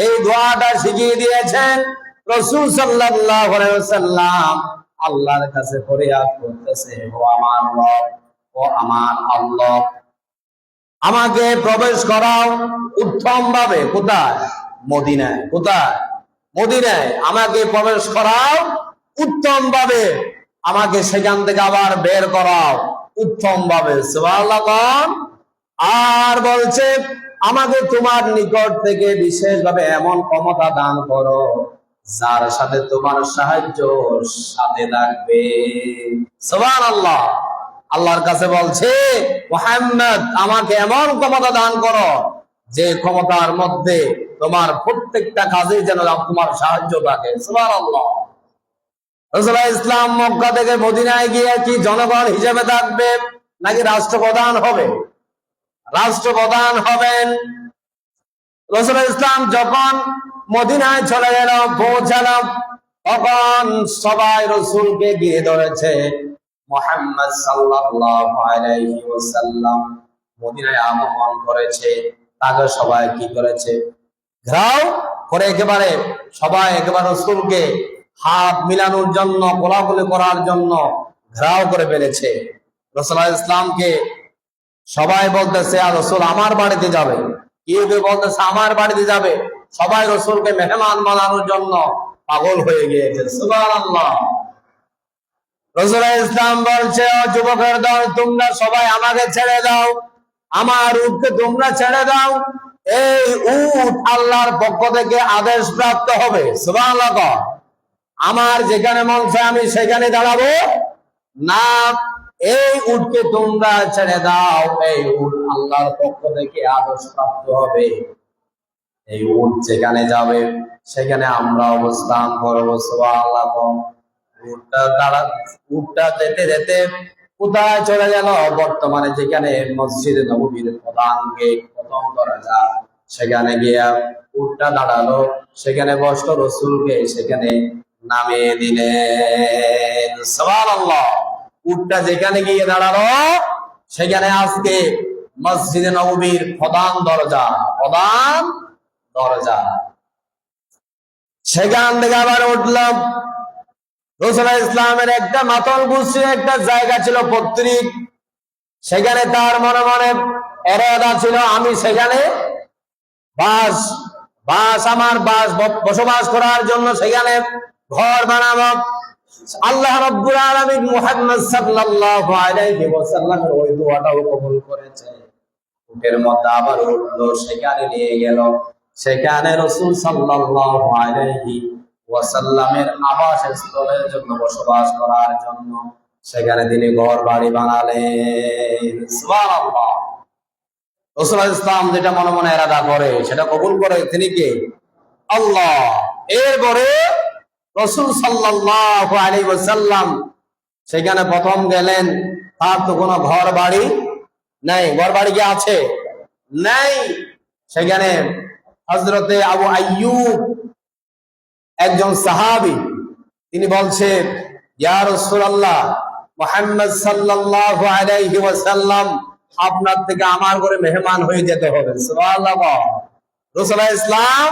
এই দোয়াটা শিখিয়ে দিয়েছেন। রাসূল সাল্লাল্লাহু আলাইহি ওয়াসাল্লাম আল্লাহর কাছে ফরিয়াদ করতেছে, ও আমার রব, ও আমার আল্লাহ, আমাকে প্রবেশ করাও উত্তম ভাবে। কোথায়? মদিনায়। কোথায়? মদিনায়। আমাকে প্রবেশ করাও উত্তম ভাবে, আমাকে সেখান থেকে আবার বের করাও উত্তম ভাবে। সুবহানাল্লাহ। আর বলছে, আমাকে তোমার নিকট থেকে বিশেষভাবে এমন ক্ষমতা দান করো যার সাথে তোমার সাহায্য সাথে থাকবে। সুবহানাল্লাহ। আল্লাহর কাছে বলছে, মুহাম্মদ আমাকে এমন ক্ষমতা দান করো যে ক্ষমতার মধ্যে তোমার প্রত্যেকটা কাজে যেন তোমার সাহায্য থাকে। সুবহানাল্লাহ। রাসূলুল্লাহ ইসলাম মক্কা থেকে মদিনায় গিয়ে কি জনগণ হিসেবে থাকবে নাকি রাষ্ট্রপ্রধান হবে? রাষ্ট্রপ্রধান হবেন। রাসূলুল্লাহ ইসলাম যখন মদিনায় চলে গেল, পৌঁছালাম, তখন সবাই রাসূলকে গিয়ে ধরেছে। মুহাম্মদ সাল্লাল্লাহু আলাইহি ওয়াসাল্লাম মদিনায় আগমন করেছে। তাকে সবাই কি করেছে? ঘেরাও করে একেবারে সবাই একেবারে রাসূলকে হাত মিলানোর জন্য, কোলাকুলি করার জন্য ঘেরাও করে ফেলেছে। রাসূলুল্লাহ ইসলামকে সবাই বলতেছে, আর রাসূল আমার বাড়িতে যাবে। কেউ কেউ বলতেছে আমার বাড়িতে যাবে। সবাই রাসূলকে মেহমান বানানোর জন্য পাগল হয়ে গিয়েছে। সুবহানাল্লাহ। রাসূলুল্লাহ ইসলাম বলছে, ও যুবকের দল, তোমরা সবাই আমাকে ছেড়ে দাও, আমার উটকে তোমরা ছেড়ে দাও। এই উট আল্লাহর পক্ষ থেকে আদেশ প্রাপ্ত হবে। সুবহানাল্লাহ। আমার যেখানে মন চায় আমি সেখানে দাঁড়াবো না। এই উটকে তোমরা ছেড়ে দাও। এই উট আল্লাহর পক্ষ থেকে আদেশ প্রাপ্ত হবে। এই উট যেখানে যাবে সেখানে আমরা অবস্থান করবো। সুবহানাল্লাহ। উটটা যেতে যেতে কোথায় চলে গেল? বর্তমানে যেখানে মসজিদে নববীর প্রধান গেট, প্রথম দরজা, সেখানে গিয়া উটটা দাঁড়ালো। সেখানে বসলো, রাসূলকে সেখানে নামিয়ে দিলেন। সুবহানাল্লাহ। উটটা যেখানে গিয়ে দাঁড়ালো সেখানে আজকে মসজিদে নববীর প্রধান দরজা, প্রধান দরজা। সেখান থেকে আবার উঠলাম। রাসূলুল্লাহ ইসলামের একটা মাতল গুছিয়ে একটা জায়গা ছিল পৈতৃক। সেখানে তার মনে মনে এরাদা ছিল, আমি সেখানে বসবাস করার জন্য সেখানে ঘর বানাবো। আল্লাহ রাব্বুল আলামিন মুহাম্মদ সাল্লাল্লাহু আলাইহি ওয়াসাল্লামের ওই দোয়াটাও কবুল করেছে। উটের মধ্যে আবার উঠলো, সেখানে নিয়ে গেল। সেখানে রাসূল সাল্লাল্লাহু আলাইহি ওয়াসাল্লামের আবাসস্থলের জন্য, বসবাস করার জন্য সেখানে তিনি ঘর বাড়ি বানালেন। সুবহানাল্লাহ। রাসূলুল্লাহ ইসলাম যেটা মনে মনে এরাদা করে সেটা কবুল করে তিনি কে? আল্লাহ। এরপরে রাসূল সাল্লাল্লাহু আলাইহি ওয়াসাল্লাম সেখানে প্রথম গেলেন। তার তো কোনো ঘর বাড়ি নাই। ঘর বাড়ি কি আছে? নাই। সেখানে হযরতে আবু আইয়ুব একজন সাহাবী, তিনি বলছে, ইয়া রাসূলুল্লাহ, মুহাম্মদ সাল্লাল্লাহু আলাইহি ওয়াসাল্লাম আপনার থেকে আমার ঘরে মেহমান হয়ে যেতে হবে। সুবহানাল্লাহ। রাসূলুল্লাহ ইসলাম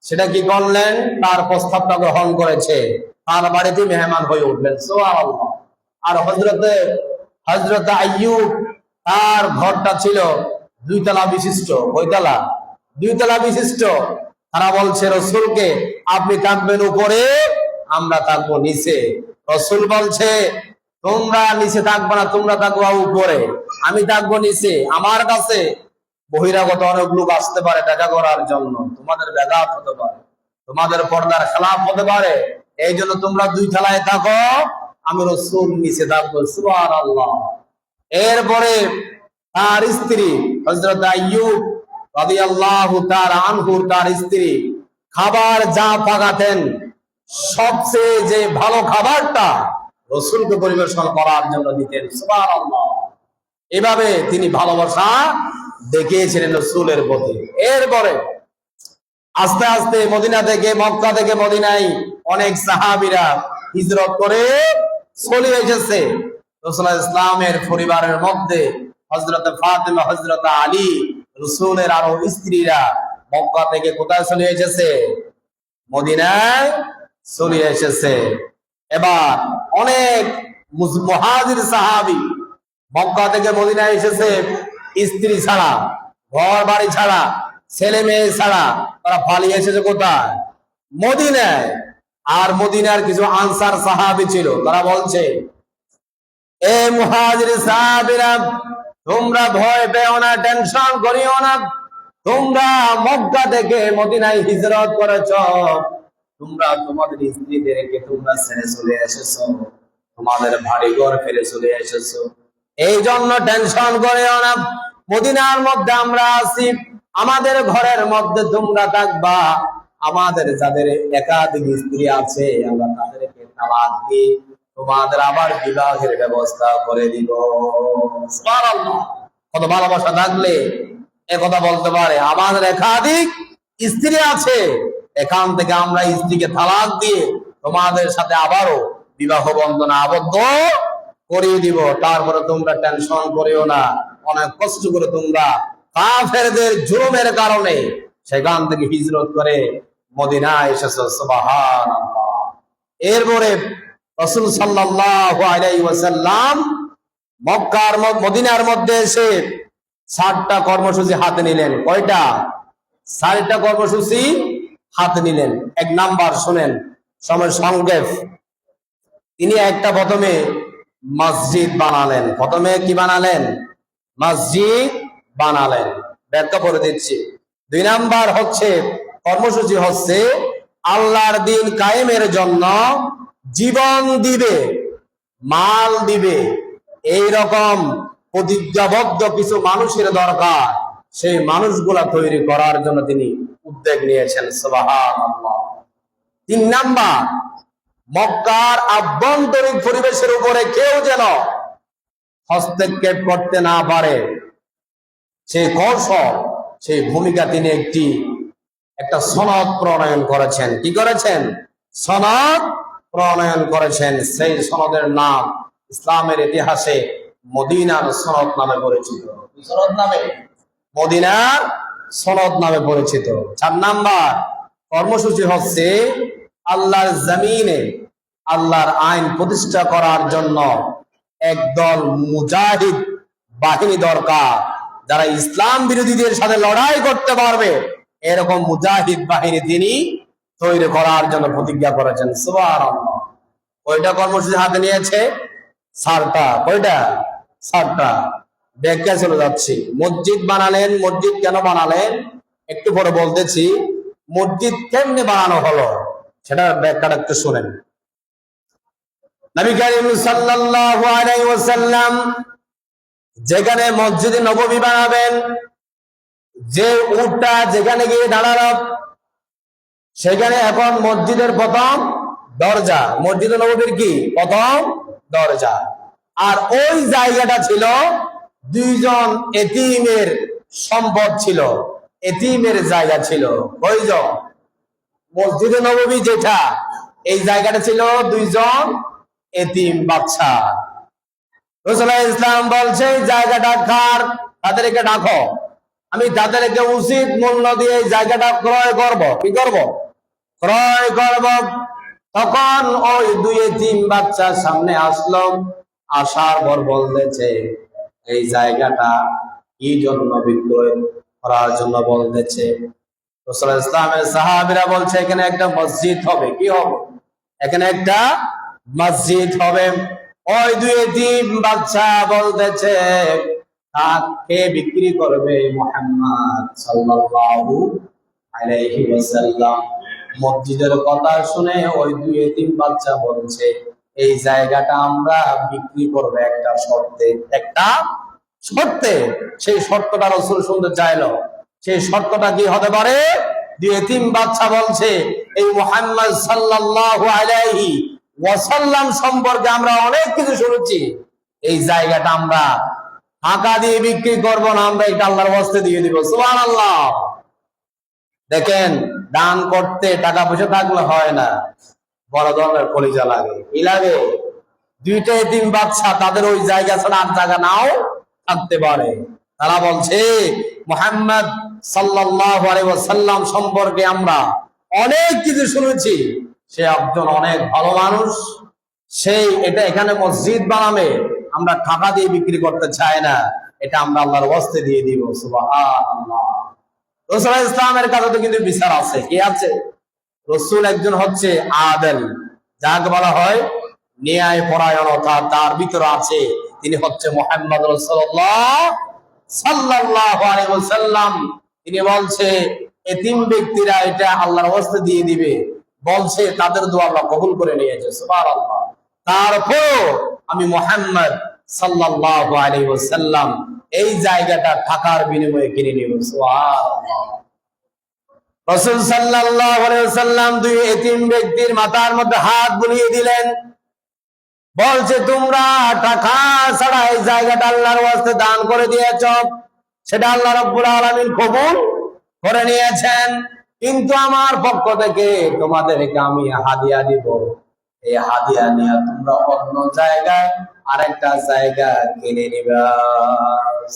সেটা কি করলেন? তার প্রস্তাবটা গ্রহণ করেছে, তার বাড়িতে মেহমান হয়ে উঠলেন। সুবহানাল্লাহ। আর হযরত আইয়ুব, তার ঘরটা ছিল 2 তলা বিশিষ্ট। কয়তলা? 2 তলা বিশিষ্ট। তারা বলছে রাসূলকে, আপনি থাকবেন উপরে, আমরা থাকবো নিচে। রাসূল বলছে, তোমরা নিচে থাকবে না, তোমরা থাকবা উপরে, আমি থাকবো নিচে। আমার কাছে বহিরাগত অনেক লোক আসতে পারে দেখা করার জন্য, তোমাদের ব্যাঘাত হতে পারে, তোমাদের পর্দার খেলাফ হতে পারে। এই জন্য তোমরা 2 তলায় থাকো, আমি রাসূল নিচে থাকবো। সুবহানাল্লাহ। এরপরে তার স্ত্রী হযরত আইয়ুব রাদিয়াল্লাহু তাআলা আনহু, তার স্ত্রী খাবার যা পাকাতেন, সবচেয়ে যে ভালো খাবারটা রাসূলকে পরিবেশন করার জন্য দিতেন। সুবহানাল্লাহ। এভাবে তিনি ভালোবাসা দেখিয়েছিলেন রাসূলের প্রতি। এরপরে আস্তে আস্তে মদিনা থেকে, মক্কা থেকে মদিনায় অনেক সাহাবীরা হিজরত করে চলে এসেছে। রাসূলুল্লাহ ইসলামের পরিবারের মধ্যে হযরত ফাতেমা, হযরত আলী, রাসূলের আরো স্ত্রীরা মক্কা থেকে কোথায় চলে এসেছে? মদিনায় চলে এসেছে। এবার অনেক মুহাজির সাহাবী মক্কা থেকে মদিনায় এসেছে, স্ত্রী ছাড়া, ঘর বাড়ি ছাড়া, ছেলে মেয়ে ছাড়া। তারা পালিয়ে এসেছে কোথায়? মদিনায়। আর মদিনার কিছু আনসার সাহাবী ছিল, তারা বলছে, এ মুহাজির সাহাবীরা, তোমরা ভয় পেও না, টেনশন করিও না, তোমরা মক্কা থেকে মদিনায় হিজরত করেছো, তোমরা তোমাদের স্ত্রীদেরকে তোমরা ছেড়ে চলে এসেছো, তোমাদের বাড়ি ঘর ফিরে চলে এসেছো, এই জন্য টেনশন করিও না। মদিনার মধ্যে আমরা আছি, আমাদের ঘরের মধ্যে তোমরা থাকবা। আমাদের যাদের একাধিক স্ত্রী আছে, আমরা তাদেরকে তালাক দিয়ে তোমাদের আবার বিবাহের ব্যবস্থা করে দিব। সুবহানাল্লাহ। কত ভালোবাসা থাকলে একথা বলতে পারে। আমাদের একাধিক স্ত্রী আছে, এখান থেকে আমরা স্ত্রীকে তালাক দিয়ে তোমাদের সাথে আবারও বিবাহ বন্ধনে আবদ্ধ করিয়ে দিব। তারপরে তোমরা টেনশন করিও না। অনেক কষ্ট করে তোমরা কাফেরদের জুলুমের কারণে সেখান থেকে হিজরত করে মদিনায় এসেছো। সুবহানাল্লাহ। এরপরে রাসূল সাল্লাল্লাহু আলাইহি ওয়াসাল্লাম মক্কার মদিনার মধ্যে এসে 7টা কর্মসূচি হাতে নিলেন। কয়টা? 4টা কর্মসূচি হাতে নিলেন। 1 নাম্বার শুনেন, সময় সংক্ষেপ। তিনি একটা প্রথমে মসজিদ বানালেন। প্রথমে কি বানালেন? মসজিদ বানালেন। ব্যাখ্যা করে দিচ্ছি। 2 নাম্বার হচ্ছে কর্মসূচি হচ্ছে আল্লাহর দ্বীন কায়েমের জন্য জীবন দিবে, মাল দিবে, এই রকম প্রতিজ্ঞাবদ্ধ কিছু মানুষের দরকার। সেই মানুষগুলা তৈরি করার জন্য তিনি উদ্যোগ নিয়েছেন। সুবহানাল্লাহ। 3 নাম্বার, মক্কার আভ্যন্তরীণ পরিবেশের উপরে কেউ যেন হস্তক্ষেপ করতে না পারে, সেই কৌশল, সেই ভূমিকা তিনি একটা সনদ প্রণয়ন করেছেন। কি করেছেন? সনদ প্রণয়ন করেছেন। সেই সনদের নাম ইসলামের ইতিহাসে মদিনার সনদ নামে পরিচিত। সনদ নামে? মদিনার সনদ নামে পরিচিত। 4 নাম্বার কর্মসূচি হচ্ছে আল্লাহর জমিনে আল্লাহর আইন প্রতিষ্ঠা করার জন্য একদল মুজাহিদ বাহিনী দরকার, যারা ইসলাম বিরোধীদের সাথে লড়াই করতে পারবে, এরকম মুজাহিদ বাহিনী তিনি তৈরি করার জন্য প্রতিজ্ঞা করেছেন। সুবহানাল্লাহ। কয়টা কর্মসূচি হাতে নিয়েছে? 4টা। কয়টা? 4টা। ব্যাখ্যা চলে যাচ্ছি। মসজিদ বানালেন। মসজিদ কেন বানালেন একটু পরে বলতেছি। মসজিদ কেমনে বানানো হলো সেটা ব্যাখ্যাটা একটু শুনেন। নবী করিম সাল্লাল্লাহু আলাইহি ওয়াসাল্লাম যেখানে মসজিদে নববী বানাবেন, যে উটটা যেখানে গিয়ে দাঁড়ালো, সেখানে এখন মসজিদের প্রথম দরজা, মসজিদে নববীর কি প্রথম দরজা। আর ওই জায়গাটা ছিল দুইজন এতিমের সম্পদ ছিল, এতিমের জায়গা ছিল। কয়জন? মসজিদে নববী যেটা, এই জায়গাটা ছিল দুইজন এতিম বাচ্চা। রাসূলুল্লাহ ইসলাম বলছে জায়গাটা কার? তাদেরকে ডাকো, আমি তাদেরকে উচিত মূল্য দিয়ে এই জায়গাটা ক্রয় করব। কি করব? ক্রয় করব। তখন ওই দুই এতিম বাচ্চা সামনে আসলো, আসার পর বলতেছে এই জায়গাটা কি জন্য বিক্রয় করার জন্য বলতেছে। রাসূলুল্লাহ ইসলামের সাহাবীরা বলছে এখানে একটা মসজিদ হবে। কি হবে? এখানে একটা মসজিদ হবে। ওই দুই এতিম বাচ্চা বলতেছে কাকে বিক্রি করবে? মুহাম্মদ সাল্লাল্লাহু আলাইহি ওয়াসাল্লাম। মসজিদের কথা শুনে ওই দুই এতিম বাচ্চা বলছে এই জায়গাটা আমরা বিক্রি করব একটা শর্তে। একটা শর্তে। সেই শর্তটা রাসূল শুনতে চাইলো। সেই শর্তটা কি হতে পারে? দুই এতিম বাচ্চা বলছে এই মুহাম্মদ সাল্লাল্লাহু আলাইহি ওয়াসাল্লাম সম্পর্কে আমরা অনেক কিছু শুনেছি, এই জায়গাটা আমরা টাকা দিয়ে বিক্রি করব না, আমরা এটা আল্লাহর ওয়াস্তে দিয়ে দিব। সুবহানাল্লাহ। দেখেন, দান করতে টাকা পয়সা থাকলে হয় না, বড় ধরনের কলিজা লাগে। কি লাগে? দুইটা এতিম বাচ্চা, তাদের ওই জায়গা ছাড়া আর জায়গা নাও থাকতে পারে। তারা বলছে মুহাম্মদ সাল্লাল্লাহু আলাইহি ওয়াসাল্লাম সম্পর্কে আমরা অনেক কিছু শুনেছি, সে একজন অনেক ভালো মানুষ, সেই এটা এখানে মসজিদ বানাবে, আমরা টাকা দিয়ে বিক্রি করতে চাই না, এটা আমরা আল্লাহর ওয়াস্তে দিয়ে দিব। সুবহানাল্লাহ। রাসূল ইসলামের কাছে তো কিন্তু বিচার আছে। কি আছে? রাসূল একজন হচ্ছে আদেল, যাকে বলা হয় ন্যায় পরায়ণতা, তার ভিতরে আছে। তিনি হচ্ছে মুহাম্মদ রাসূলুল্লাহ সাল্লাল্লাহু আলাইহি ওয়াসাল্লাম। তিনি বলছে এতিম ব্যক্তিরা এটা আল্লাহর ওয়াস্তে দিয়ে দিবে, বলছে তাদের দোয়া আল্লাহ কবুল করে নিয়েছে। সুবহানাল্লাহ। তারপর আমি মুহাম্মদ সাল্লাল্লাহু আলাইহি ওয়াসাল্লাম এই জায়গাটা টাকার বিনিময়ে কিনে নিব। সুবহানাল্লাহ। রাসূল সাল্লাল্লাহু আলাইহি ওয়াসাল্লাম দুই এতিম ব্যক্তির মাথার মধ্যে হাত বুলিয়ে দিলেন, বলছে তোমরা টাকা ছাড়া এই জায়গাটা আল্লাহর ওয়াস্তে দান করে দিয়েছ, সেটা আল্লাহ রাব্বুল আলামিন কবুল করে নিয়েছেন, কিন্তু আমার পক্ষ থেকে তোমাদেরকে আমি হাদিয়া দিব। এই হাদিয়া নিয়ে তোমরা অন্য জায়গায় আরেকটা জায়গা কিনে নিবা।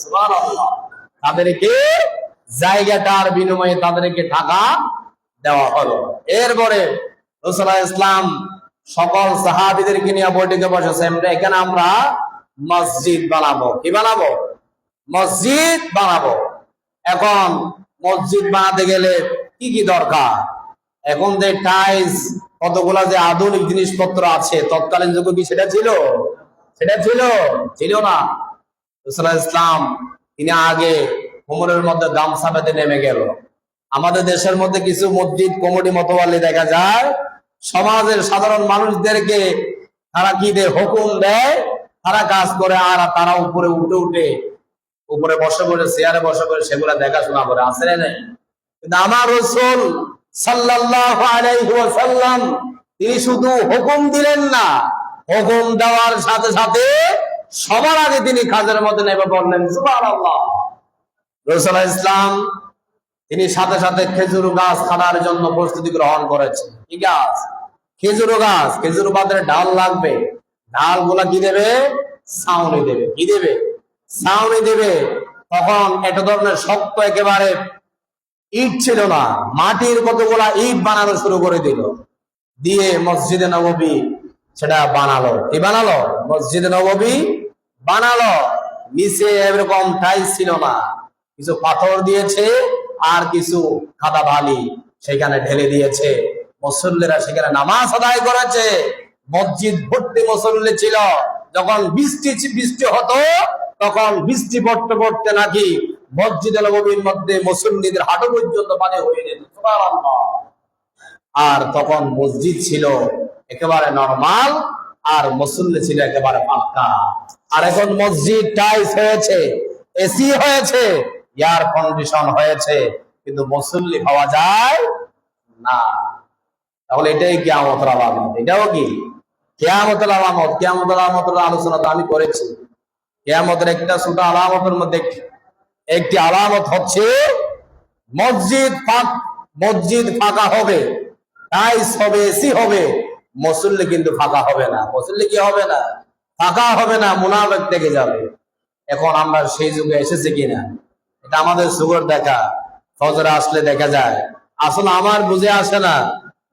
সুবহানাল্লাহ। তাদেরকে জায়গাটার বিনিময়ে তাদেরকে টাকা দেওয়া হলো। এরপরে রাসূলুল্লাহ ইসলাম সকল সাহাবীদেরকে নিয়ে বৈঠকে বসেছেন, এখানে আমরা মসজিদ বানাবো। কি বানাবো? মসজিদ বানাবো। এখন মসজিদ বানাতে গেলে কি কি দরকার? এখন যে টাইলস, কতগুলা যে আধুনিক জিনিসপত্র আছে, তৎকালীন যুগে কি সেটা ছিল? সেটা ছিল না। রাসূলুল্লাহ ইসলাম তিনি আগে কোমরের মধ্যে গামছা বেঁধে নেমে গেল। আমাদের দেশের মধ্যে কিছু মসজিদ কমিটি মতোয়ালি দেখা যায়, সমাজের সাধারণ মানুষদেরকে তারা কি দেয়? হুকুম দেয়, তারা কাজ করে, আর তারা উপরে উপরে বসে বসে চেয়ারে বসে বসে সেগুলা দেখাশোনা করে। আছে না নাই? কিন্তু আমার রাসূল সাল্লাল্লাহু আলাইহি ওয়াসাল্লাম তিনি শুধু হুকুম দিলেন না, হুকুম দেওয়ার সাথে সাথে সবার আগে তিনি কাজের মধ্যে নেমে পড়লেন। সুবহানাল্লাহ। রাসূল ইসলাম তিনি সাথে সাথে খেজুর গাছ কাটার জন্য প্রস্তুতি গ্রহণ করেছেন। কি গাছ? খেজুর গাছ। খেজুর পাতার ডাল লাগবে, ডাল গুলা কি দেবে? ছাউনি দেবে। কি দেবে? ছাউনি দেবে। তখন একটা ধরনের শক্ত একেবারে ইট ছিল না, মাটির কতগুলা ইট বানানো শুরু করে দিল, দিয়ে মসজিদে নববী সেটা বানালো। কি বানালো? মসজিদে নববী বানালো। নিচে এরকম টাইলস ছিল না, কিছু পাথর দিয়েছে আর কিছু কাদা বালি সেখানে ঢেলে দিয়েছে। মুসল্লিরা সেখানে নামাজ আদায় করেছে। মসজিদ ভর্তি মুসল্লি ছিল। যখন বৃষ্টি হতো, তখন বৃষ্টি পড়তে পড়তে নাকি মসজিদে নববীর মধ্যে মুসল্লিদের হাঁটু পর্যন্ত পানি হয়ে যেত। সুবহানাল্লাহ। আর তখন মসজিদ ছিল একেবারে নরমাল, আর মুসল্লি ছিল একেবারে পাক্কা। আর এখন মসজিদ টাইলস হয়েছে, এসি হয়েছে, এয়ার কন্ডিশন হয়েছে, কিন্তু মুসল্লি পাওয়া যায় না। তাহলে এটাই কিয়ামতের আলামত। এটাও কি কিয়ামতের আলামত? কিয়ামতের আলামতের আলোচনা তো আমি করেছি। কিয়ামতের একটা ছোট আলামতের মধ্যে একটি আলামত হচ্ছে মসজিদ ফাঁকা হবে, টাইলস হবে, এসি হবে, মুসল্লি কিন্তু ফাঁকা হবে না। মুসল্লি কি হবে না? ফাঁকা হবে না, মুনাফিক থেকে যাবে। এখন আমরা সেই যুগে এসেছি কিনা এটা আমাদের সুগর দেখা, ফজরে আসলে দেখা যায়। আসলে আমার বুঝে আসে না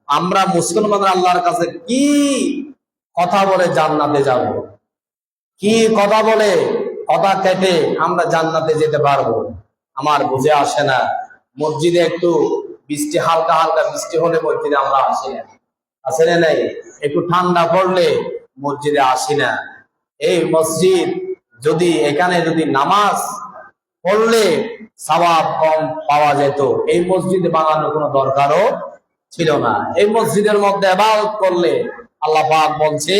আমরা মুসলমান আল্লাহর কাছে কি কথা বলে জান্নাতে যাব, কি কথা বলে কথা কেটে আমরা জান্নাতে যেতে পারবো, আমার বুঝে আসে না। মসজিদে একটু বৃষ্টি, হালকা হালকা বৃষ্টি হলে মসজিদে আমরা আসি না, আসে না? নাই, একটু ঠান্ডা পড়লে মসজিদে আসি না। এই মসজিদ যদি এখানে যদি নামাজ পড়লে সওয়াব কম পাওয়া যেত, এই মসজিদে বানানোর কোনো দরকারও ছিল না। এই মসজিদের মধ্যে ইবাদত করলে আল্লাহ পাক বলছে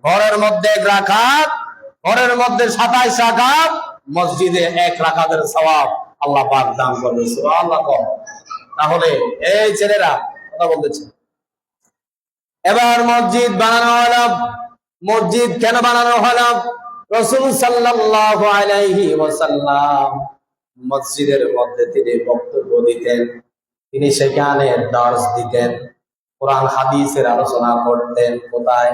ঘরের মধ্যে 1 রাকাত, ঘরের মধ্যে 27 রাকাত, মসজিদে 1 রাকাতের সওয়াব আল্লাহ পাক দান করবে। সুবহানাল্লাহ। তাহলে এই ছেলেরা কথা বলতেছে, এবার মসজিদ বানানো হলো। মসজিদ কেন বানানো হলো? রাসূল সাল্লাল্লাহু আলাইহি ওয়াসাল্লাম মসজিদের মধ্যে তিনি বক্তব্য দিতেন, তিনি সেখানে দার্স দিতেন, কোরআন হাদিসের আলোচনা করতেন। কোথায়?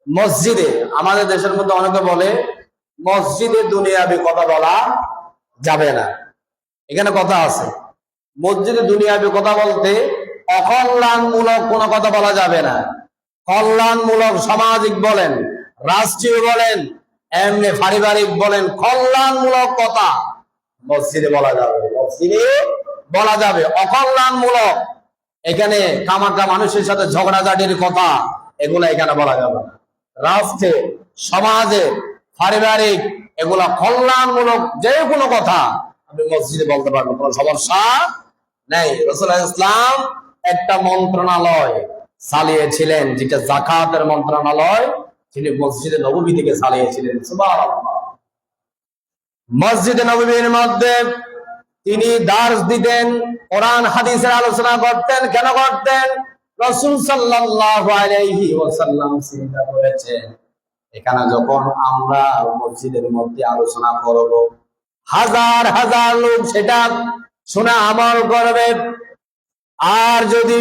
মসজিদে। আমাদের দেশের মধ্যে অনেকে বলে মসজিদে দুনিয়াবি কথা বলা যাবে না। এখানে কথা আছে, মসজিদে দুনিয়াবি কথা বলতে অকল্যাণমূলক কোনো কথা বলা যাবে না। কল্যাণমূলক, সামাজিক বলেন, রাষ্ট্রীয় বলেন, এমনি পারিবারিক বলেন, কল্যাণমূলক কথা মসজিদে বলা যাবে, মসজিদে বলা যাবে। অকল্যাণমূলক, এখানে কামাকা মানুষের সাথে ঝগড়াঝাটির কথা, এগুলা এখানে বলা যাবে না। রাষ্ট্রে, সমাজে, পারিবারিক, এগুলা কল্যাণমূলক যে কোনো কথা আপনি মসজিদে বলতে পারবেন, কোনো সমস্যা নেই। রাসূলুল্লাহ ইসলাম একটা মন্ত্রণালয় চালিয়েছিলেন, যেটা যাকাতের মন্ত্রণালয়, তিনি মসজিদে নববী থেকে চালিয়েছিলেন। সুবহানাল্লাহ। মসজিদে নববীর মধ্যে তিনি দার্স দিতেন, কোরআন হাদিসের আলোচনা করতেন। কেন করতেন? রাসূল সাল্লাল্লাহু আলাইহি ওয়াসাল্লাম চিন্তা করেছেন এখানে যখন আমরা মসজিদের মধ্যে আলোচনা করব, হাজার হাজার লোক সেটা শুনে আমল করবে। আর যদি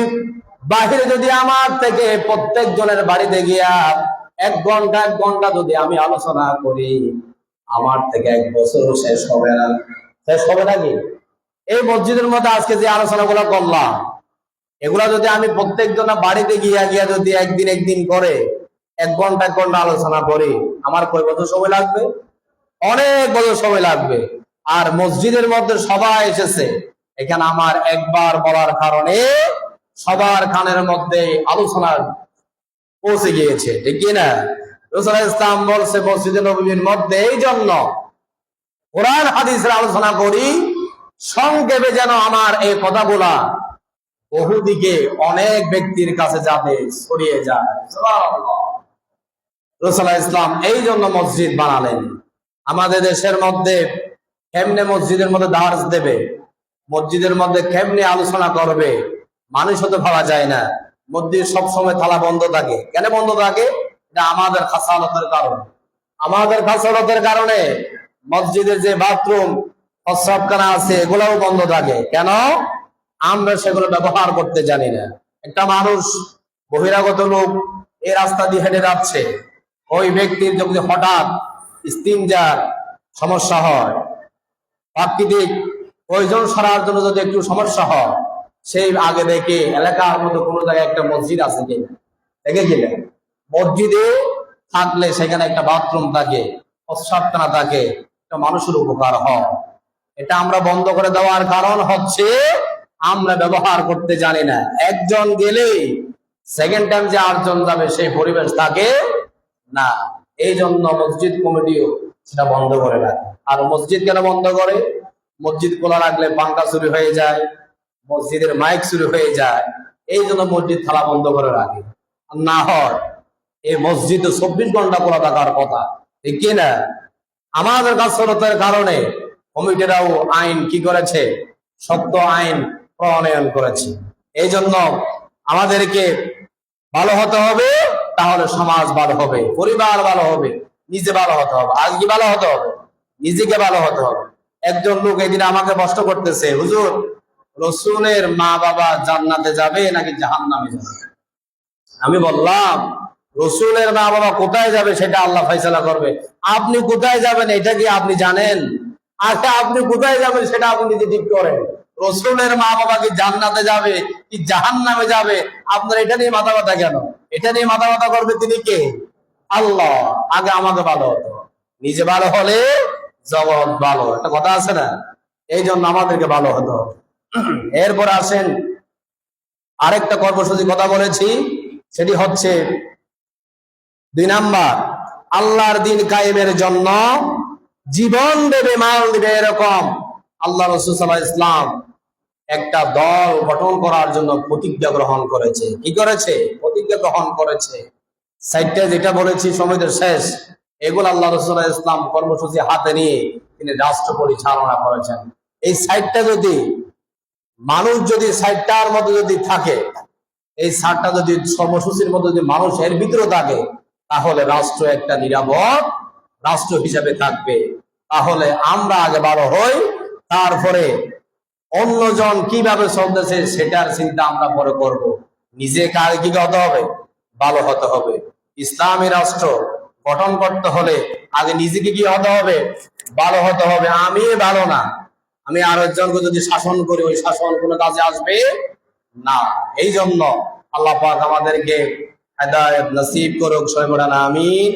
বাহিরে যদি আমার থেকে প্রত্যেক জনের বাড়িতে গিয়া 1 ঘন্টা 1 ঘন্টা যদি আমি আলোচনা করি, আমার থেকে 1 বছর শেষ হবে না। শেষ হবে নাকি? এই মসজিদের মধ্যে আজকে যে আলোচনাগুলো করলাম, এগুলা যদি আমি প্রত্যেক জনের বাড়িতে গিয়া গিয়া যদি একদিন করে 1 ঘন্টা 1 ঘন্টা আলোচনা করি, আমার কয় বছর সময় লাগবে? অনেক বছর সময় লাগবে। আর মসজিদের মধ্যে সবাই এসেছে, এখানে আমার একবার বলার কারণে সবার কানের মধ্যে আলোচনা পৌঁছে গিয়েছে, ঠিক কিনা? রাসূলুল্লাহ ইসলাম বলছে মসজিদে নববীর মধ্যে এই জন্য কোরআন হাদিসের আলোচনা করি, সংক্ষেপে যেন আমার এই কথাগুলা বহুদিকে অনেক ব্যক্তির কাছে যাবে, ছড়িয়ে যায়। সুবহানাল্লাহ। রাসূলুল্লাহ ইসলাম এই জন্য মসজিদ বানালেন। আমাদের দেশের মধ্যে কেমনে মসজিদের মধ্যে দার্স দেবে, মসজিদের মধ্যে কেমনে আলোচনা করবে, মানুষ হতে ভাবা যায় না। মসজিদ সবসময় তালা বন্ধ থাকে। কেন বন্ধ থাকে? এটা আমাদের খাসালতের কারণে। আমাদের খাসালতের কারণে মসজিদের যে বাথরুম, প্রস্রাবখানা আছে, এগুলোও বন্ধ থাকে। কেন? আমরা সেগুলো ব্যবহার করতে জানি না। একটা মানুষ, বহিরাগত লোক এই রাস্তা দিয়ে হেঁটে যাচ্ছে, ওই ব্যক্তির যদি হঠাৎ ইস্তিনজার সমস্যা হয়, প্রাকৃতিক প্রয়োজন সারার জন্য যদি একটু সমস্যা হয়, সেই আগে দেখে এলাকার মধ্যে কোনো জায়গায় একটা মসজিদ আছে কিনা দেখে গেলেন। মসজিদে থাকলে সেখানে একটা বাথরুম থাকে, প্রস্রাবখানা থাকে, একটা মানুষের উপকার হয়। এটা আমরা বন্ধ করে দেওয়ার কারণ হচ্ছে আমরা ব্যবহার করতে জানি না। একজন গেলেই সেকেন্ড টাইম যে 8 জন যাবে সেই পরিবেশ থাকে না। এই জন্য মসজিদ কমিটিও সেটা বন্ধ করে রাখে। আর মসজিদ কেন বন্ধ করে? মসজিদ খোলা রাখলে পাঙ্খা চুরি হয়ে যায়, মসজিদের মাইক চুরি হয়ে যায়, এই জন্য মসজিদ তালা বন্ধ করে রাখে। না হয় এই মসজিদ 24 ঘন্টা খোলা থাকার কথা, ঠিক কিনা? আমাদের গাছলতার কারণে কমিটিরাও আইন কি করেছে? শক্ত আইন প্রণয়ন করেছে। এই জন্য আমাদেরকে ভালো হতে হবে, তাহলে সমাজ ভালো হবে, পরিবার ভালো হবে, নিজে ভালো হতে হবে। আজ কি ভালো হতে হবে? নিজেকে ভালো হতে হবে। একজন লোক এদিন আমাকে প্রশ্ন করতেছে, হুজুর, রসুলের মা বাবা জান্নাতে যাবে নাকি জাহান্নামে যাবে? আমি বললাম, রসুলের মা বাবা কোথায় যাবে সেটা আল্লাহ ফয়সালা করবে। আপনি কোথায় যাবেন এটা কি আপনি জানেন? আচ্ছা, আপনি কোথায় যাবেন সেটা আপনি নিজে ঠিক করেন। রসুলের মা বাবা কি জান্নাতে যাবে কি জাহান্নামে যাবে, আপনার এটা নিয়ে মাথা ব্যথা কেন? এটা নিয়ে মাথা ব্যথা করবে তিনি কে? আল্লাহ। আগে আমাকে ভালো হতো, নিজে ভালো হলে জগৎ ভালো, একটা কথা আছে না? এই জন্য আমাদেরকে ভালো হতো। এরপর আসেন, আরেকটা কর্মসূচি কথা বলেছি, সেটি হচ্ছে 2 নাম্বার, আল্লাহর দিন কায়েমের জন্য জীবন দেবে, মাল দেবে, এরকম আল্লাহ রাসূল সাল্লাল্লাহু আলাইহি ওয়াসাল্লাম একটা দল গঠন করার জন্য প্রতিজ্ঞা গ্রহণ করেছে। কি করেছে? প্রতিজ্ঞা গ্রহণ করেছে। সাইটটা যেটা বলেছি সময়ের শেষ, এগুলো আল্লাহ রাসূল সাল্লাল্লাহু আলাইহি ওয়াসাল্লাম কর্মসূচি হাতে নিয়ে তিনি রাষ্ট্র পরিচালনা করেছেন। এই সাইটটা যদি মানুষ যদি সাইটটার মধ্যে যদি থাকে, এই সারটা যদি কর্মসূচির মধ্যে যদি মানুষ এর ভিতরে থাকে, তাহলে রাষ্ট্র একটা নিরাপদ রাষ্ট্র হিসাবে থাকবে। তাহলে আমরা আগে ভালো হই, তারপরে অন্যজন কিভাবে চলতেছে সেটার চিন্তা আমরা পরে করব। নিজে কার কি হতে হবে? ভালো হতে হবে। ইসলামী রাষ্ট্র গঠন করতে হলে আগে নিজেকে কি হতে হবে? ভালো হতে হবে। আমি ভালো না, আমি আর একজনকে যদি শাসন করি, ওই শাসন কোনো কাজে আসবে না। এই জন্য আল্লাহ পাক আমাদেরকে হেদায়েত নসিব করুক, সবাই বলেন আমিন।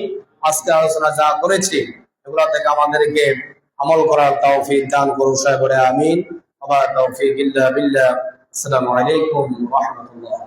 আজকে আলোচনা যা করেছি এগুলো থেকে আমাদেরকে আমল করার তৌফিক দান করুক, সবাই বলে আমিন। ওয়া তৌফিক ইল্লা বিল্লাহ। আসসালামু আলাইকুম ওয়া রাহমাতুল্লাহ।